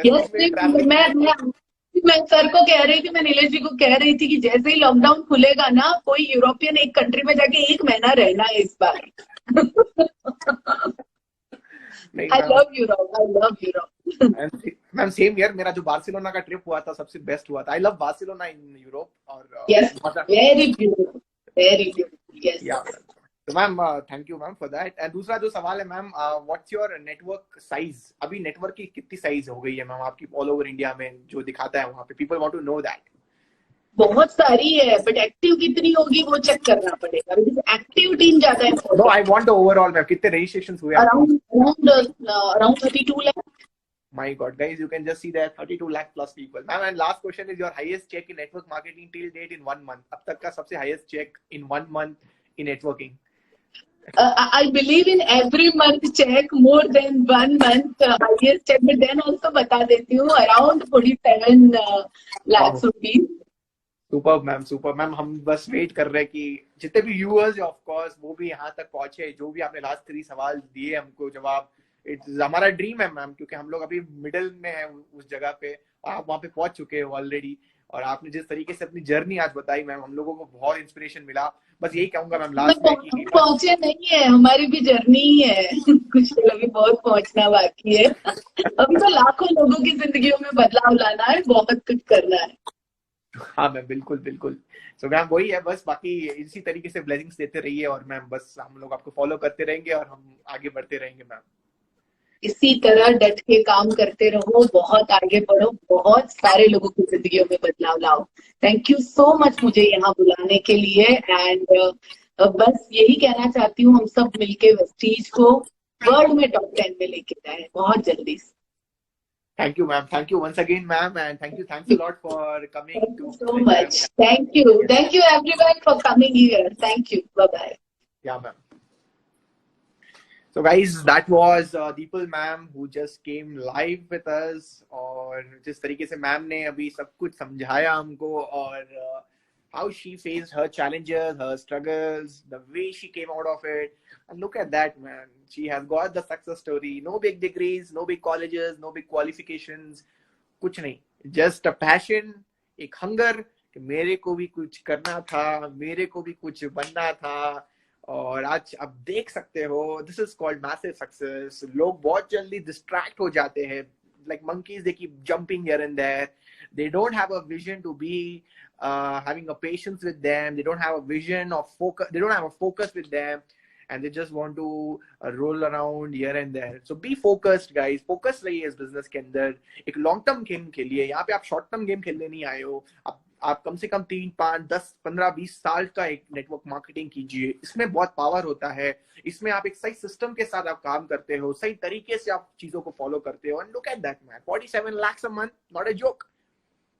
S3: मैं सर को कह रही थी, मैं नीलेश जी को कह रही थी कि जैसे ही लॉकडाउन खुलेगा ना, कोई यूरोपियन एक कंट्री में जाके 1 महीना रहना है इस बार। I love Europe.
S1: Ma'am same year मेरा जो बार्सिलोना का ट्रिप हुआ था सबसे बेस्ट हुआ था। I love Barcelona in Europe. और
S3: yes, very beautiful, very beautiful. Yes.
S1: Yeah. तो ma'am thank you ma'am for that. And दूसरा जो सवाल है ma'am, what's your network size? अभी नेटवर्क की कितनी साइज हो गई है मैम आपकी ऑल ओवर इंडिया में, जो दिखाता है वहाँ पे? People want to know that.
S3: बहुत सारी है, बट एक्टिव कितनी होगी वो चेक करना पड़ेगा। एक्टिव टीम ज्यादा है।
S1: No, I want the overall ma'am, कितने रजिस्ट्रेशंस हुए?
S3: Around 32 lakh.
S1: My God, guys, you can just see that 32 lakh plus people. Ma'am, and last question is your highest check in network marketing till date in 1 month. अब तक का सबसे highest check in 1 month in networking.
S3: I believe in every month check, more than 1 month highest check, but then also बता देती हूँ around 47 lakhs rupees.
S1: Super ma'am, super ma'am. हम बस wait कर रहे हैं कि जितने भी व्यूअर्स ऑफ कोर्स वो भी यहाँ तक पहुंचे, जो भी आपने लास्ट 3 सवाल दिए हमको जवाब। इट्स हमारा ड्रीम है मैम, क्योंकि हम लोग अभी मिडिल में है उस जगह पे, आप वहाँ पे पहुंच चुके हो ऑलरेडी। और आपने जिस तरीके से अपनी जर्नी आज बताई मैम, हम लोगों को बहुत इंस्पिरेशन मिला। बस यही कहूंगा मैम लास्ट में कि
S3: पहुंचे नहीं है, हमारी भी जर्नी ही है। कुछ लोग अभी बहुत पहुंचना बाकी है। अभी तो लाखों लोगों की जिंदगियों में बदलाव लाना है, बहुत कुछ करना है।
S1: हाँ मैम, बिल्कुल बिल्कुल। सो मैम वही है बस, बाकी इसी तरीके से ब्लेसिंग्स देते रहिए और मैम बस हम लोग आपको फॉलो करते रहेंगे और हम आगे बढ़ते रहेंगे मैम।
S3: इसी तरह डट के काम करते रहो, बहुत आगे बढ़ो, बहुत सारे लोगों की जिंदगियों में बदलाव लाओ। थैंक यू सो मच मुझे यहाँ बुलाने के लिए। एंड बस यही कहना चाहती हूँ, हम सब मिलके वेस्टीज को वर्ल्ड में टॉप 10 में लेके जाए बहुत जल्दी से।
S1: Thank you, ma'am. Thank you once again, ma'am, and thank you. Thanks a lot for coming
S3: Thank you
S1: to.
S3: so much. Thank you.
S1: Yes.
S3: Thank you everyone for coming here. Thank you. Bye bye.
S1: Yeah, ma'am. So guys, that was Deepal ma'am who just came live with us, और जिस तरीके से ma'am ने अभी सब कुछ समझाया हमको, और how she faced her challenges, her struggles, the way she came out of it. And look at that, man. She has got the success story. No big degrees, no big colleges, no big qualifications. कुछ नहीं, just a passion, एक hunger कि मेरे को भी कुछ करना था, मेरे को भी कुछ बनना था। और आज आप देख सकते हो, this is called massive success. लोग बहुत जल्दी डिस्ट्रैक्ट हो जाते हैं, like monkeys, they keep jumping here and there. They don't have a vision to be having a patience with them. They don't have a vision of focus. They don't have a focus with them, and they just want to roll around here and there. So be focused, guys. Focus रहिए इस business के अंदर। एक long term game खेलिए। यहाँ पे आप short term game खेलने नहीं आए हो। आप कम से कम 3, 5, 10, 15, 20 साल का एक नेटवर्क मार्केटिंग कीजिए। इसमें बहुत पावर होता है। इसमें आप एक सही सिस्टम के साथ आप काम करते हो, सही तरीके से आप चीजों को फॉलो करते हो। And look at that man, 47 lakhs a month, not a joke.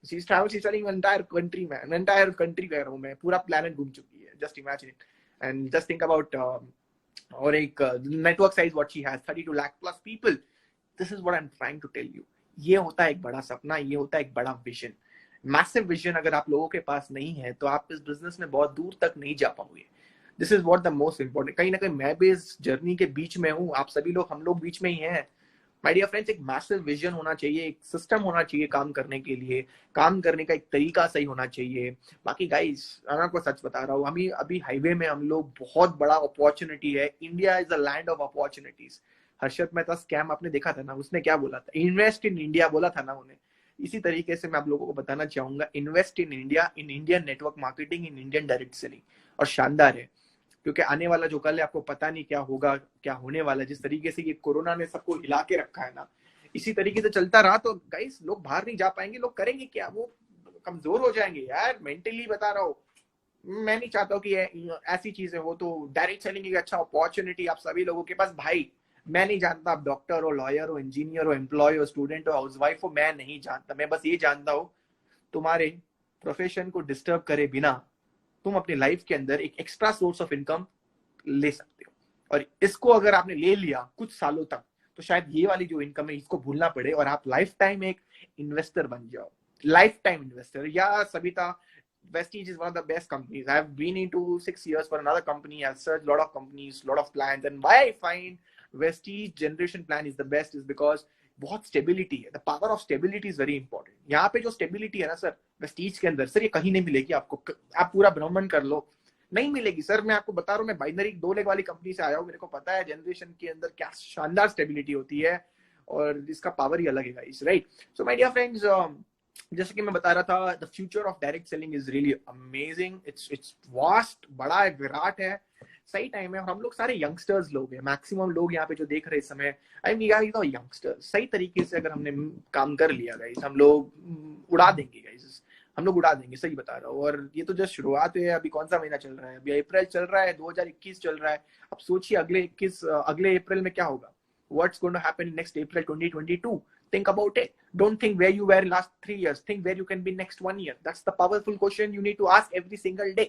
S1: She's traveled, she's selling entire country, man. Entire country कह रहा हूँ मैं, पूरा planet घूम चुकी है। Just imagine it. And just think about और एक network size what she has, 32 lakh plus people. This is what I'm trying to tell you. ये होता है एक बड़ा सपना, ये होता है एक बड़ा विजन। मैसिव विजन अगर आप लोगों के पास नहीं है तो आप इस बिजनेस में बहुत दूर तक नहीं जा पाओगे। This is what the most important. कहीं ना कहीं मैं भी इस जर्नी के बीच में हूँ, आप सभी लोग, हम लोग बीच में ही हैं। माय डियर फ्रेंड्स, एक मैसिव विजन होना चाहिए, एक सिस्टम होना चाहिए काम करने के लिए, काम करने का एक तरीका सही होना चाहिए। बाकी गाइस, मैं आपको सच बता रहा हूँ, अभी हाईवे में हम लोग, बहुत बड़ा अपॉर्चुनिटी है। India is a land of opportunities. Harshad Mehta scam आपने देखा था ना, उसने क्या बोला था? इन्वेस्ट इन इंडिया बोला था ना उन्हें। इसी तरीके से मैं आप लोगों को बताना चाहूंगा, invest in India, in Indian network marketing, in Indian direct selling. और शानदार है, क्योंकि आने वाला जो कल है आपको पता नहीं क्या होगा, क्या होने वाला है। जिस तरीके से ये कोरोना ने सबको हिला के रखा है ना, इसी तरीके से चलता रहा तो गाइस लोग बाहर नहीं जा पाएंगे। लोग करेंगे क्या? वो कमजोर हो जाएंगे यार। मेंटली बता रहा हूँ, मैं नहीं चाहता हूँ कि ऐसी चीजें हो। तो डायरेक्ट सेलिंग एक अच्छा अपॉर्चुनिटी आप सभी लोगों के पास। भाई मैं नहीं जानता आप डॉक्टर हो, लॉयर हो, इंजीनियर हो, एम्प्लॉय हो, स्टूडेंट हो, हाउसवाइफ हो, मैं नहीं जानता। मैं बस ये जानता हूँ, तुम्हारे प्रोफेशन को डिस्टर्ब करे बिना तुम अपनी लाइफ के अंदर एक एक्स्ट्रा सोर्स ऑफ इनकम ले सकते हो। और इसको अगर आपने ले लिया कुछ सालों तक, तो शायद ये वाली जो इनकम है इसको भूलना पड़े और आप लाइफ टाइम एक इन्वेस्टर बन जाओ। Life time investor. या Savita, Vestige is one of the best companies. I have been into 6 years for another company. I've searched a lot of companies, lot of plans, and why I find Vestige generation plan is the best is because बहुत stability है। The power of stability is very important. यहाँ पे जो stability है ना sir, Vestige के अंदर, sir ये कहीं नहीं मिलेगी आपको। आप पूरा भ्रमण कर लो, नहीं मिलेगी सर। मैं आपको बता रहा हूँ, मैं बाइनरी 2 लेग वाली कंपनी से आया हूँ, मेरे को पता है जनरेशन के अंदर क्या शानदार स्टेबिलिटी होती है, और इसका पावर ही अलग है guys, right? So my dear friends, जैसे कि मैं बता रहा था, the future of direct selling is really amazing. It's vast, बड़ा है, विराट है, सही टाइम है। और हम लोग सारे यंगस्टर्स लोग हैं, मैक्सिमम लोग यहाँ पे जो देख रहे हैं इस समय, आई मीन यंगस्टर्स। सही तरीके से अगर हमने काम कर लिया गाइस, हम लोग उड़ा देंगे गाइस, हम लोग उड़ा देंगे, सही बता रहा हूँ। और ये तो जस्ट शुरुआत है। अभी कौन सा महीना चल रहा है? अभी अप्रैल चल रहा है, 2021 चल रहा है। अब सोचिए अगले अप्रैल में क्या होगा। What's going to happen next April 2022? Think about it. Don't think where you were last 3 years. Think where you can be next 1 year. That's the powerful question you need to ask every single day.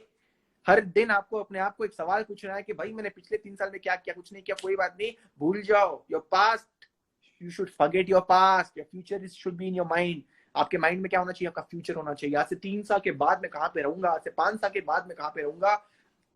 S1: हर दिन आपको अपने आप को एक सवाल पूछना है कि भाई मैंने पिछले 3 साल में क्या किया? कुछ नहीं किया, कोई बात नहीं, भूल जाओ। Your past, you should forget your past. Your future should be in your mind. आपके माइंड में क्या होना चाहिए? आपका फ्यूचर होना चाहिए। आज से 3 साल के बाद मैं कहाँ पे रहूंगा, आज से 5 साल के बाद मैं कहाँ पे रहूंगा।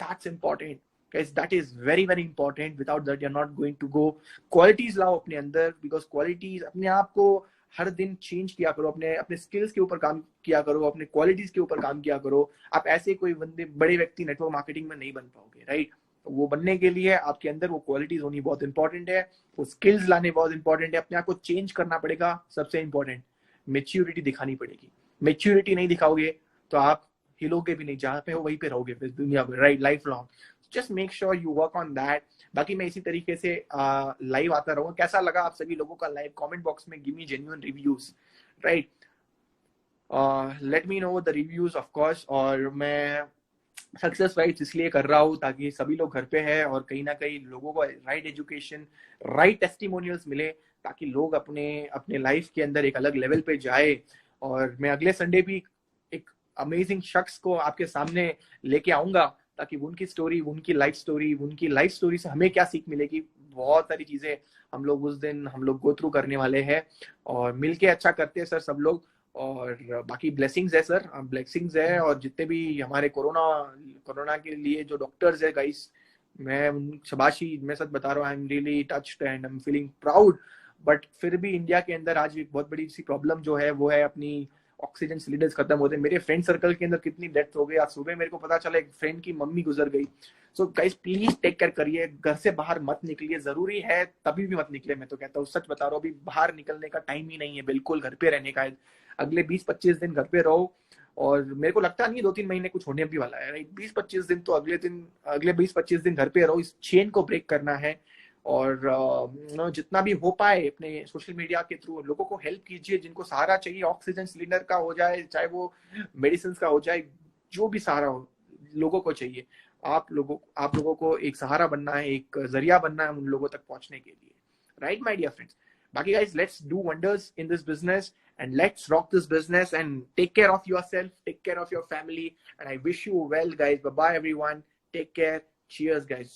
S1: That's important. Guys, that is very very important. Without that you're not going to go. Qualities लाओ अपने अंदर, because qualities, अपने आप को हर दिन चेंज किया करो, अपने स्किल्स के ऊपर काम किया करो, अपने क्वालिटीज के ऊपर काम किया करो। आप ऐसे कोई बड़े व्यक्ति नेटवर्क मार्केटिंग में नहीं बन पाओगे, राइट? वो बनने के लिए आपके अंदर वो क्वालिटीज होनी बहुत इंपॉर्टेंट है, वो स्किल्स लाने बहुत इंपॉर्टेंट है। अपने आप को चेंज करना पड़ेगा, सबसे इंपॉर्टेंट मेच्योरिटी दिखानी पड़ेगी। मेच्योरिटी नहीं दिखाओगे तो आप हिलोगे भी नहीं, जहाँ पे हो वहीं पे रहोगे इस दुनिया में, right, life long. Just make sure you work on that. बाकी मैं इसी तरीके से लाइव आता रहूंगा। कैसा लगा आप सभी लोगों का लाइव? कमेंट बॉक्स में give me genuine reviews, right, let me know the reviews of course. और मैं सक्सेस वाइब्स इसलिए कर रहा हूँ ताकि सभी लोग घर पे हैं और कहीं ना कहीं लोगों को राइट एजुकेशन, राइट टेस्टिमोनियल्स मिले, ताकि लोग अपने अपने लाइफ के अंदर एक अलग लेवल पे जाए। और मैं अगले संडे भी एक अमेजिंग शख्स को आपके सामने लेके आऊंगा, ताकि उनकी स्टोरी, उनकी लाइफ स्टोरी से हमें क्या सीख मिलेगी। बहुत सारी चीजें हम लोग उस दिन गो थ्रू करने वाले हैं, और मिलके अच्छा करते हैं सर सब लोग। और बाकी ब्लेसिंग्स है सर, ब्लेसिंग्स है। और जितने भी हमारे कोरोना के लिए जो डॉक्टर्स है गाइस, मैं शाबाशी, मैं सच बता रहा हूँ, I am really touched and I am feeling proud. But फिर भी इंडिया के अंदर आज एक बहुत बड़ी सी प्रॉब्लम जो है वो है अपनी ऑक्सीजन सिलेंडर्स खत्म होते हैं। मेरे फ्रेंड सर्कल के अंदर कितनी डेथ हो गई, आज सुबह मेरे को पता चला एक फ्रेंड की मम्मी गुजर गई। So guys please take care करिए, घर से बाहर मत निकलिए, जरूरी है तभी भी मत निकले। मैं तो कहता हूँ, सच बता रहा हूँ, अभी बाहर निकलने का टाइम ही नहीं है, बिल्कुल घर पे रहने का है। अगले 20-25 दिन घर पे रहो, और मेरे को लगता नहीं 2-3 महीने कुछ होने भी वाला है, राइट। 20-25 दिन तो अगले 20-25 दिन घर पे रहो, इस चेन को ब्रेक करना है। और जितना भी हो पाए अपने सोशल मीडिया के थ्रू लोगों को हेल्प कीजिए, जिनको सहारा चाहिए, ऑक्सीजन सिलेंडर का हो जाए, चाहे वो मेडिसिन का हो जाए, जो भी सहारा हो लोगों को चाहिए। आप लोगों को एक सहारा बनना है, एक जरिया बनना है उन लोगों तक पहुंचने के लिए, राइट माय डियर फ्रेंड्स। बाकी guys, let's do wonders in this business and let's rock this business, and take care of yourself, take care of your family, and I wish you well guys. Bye bye everyone, take care, cheers guys.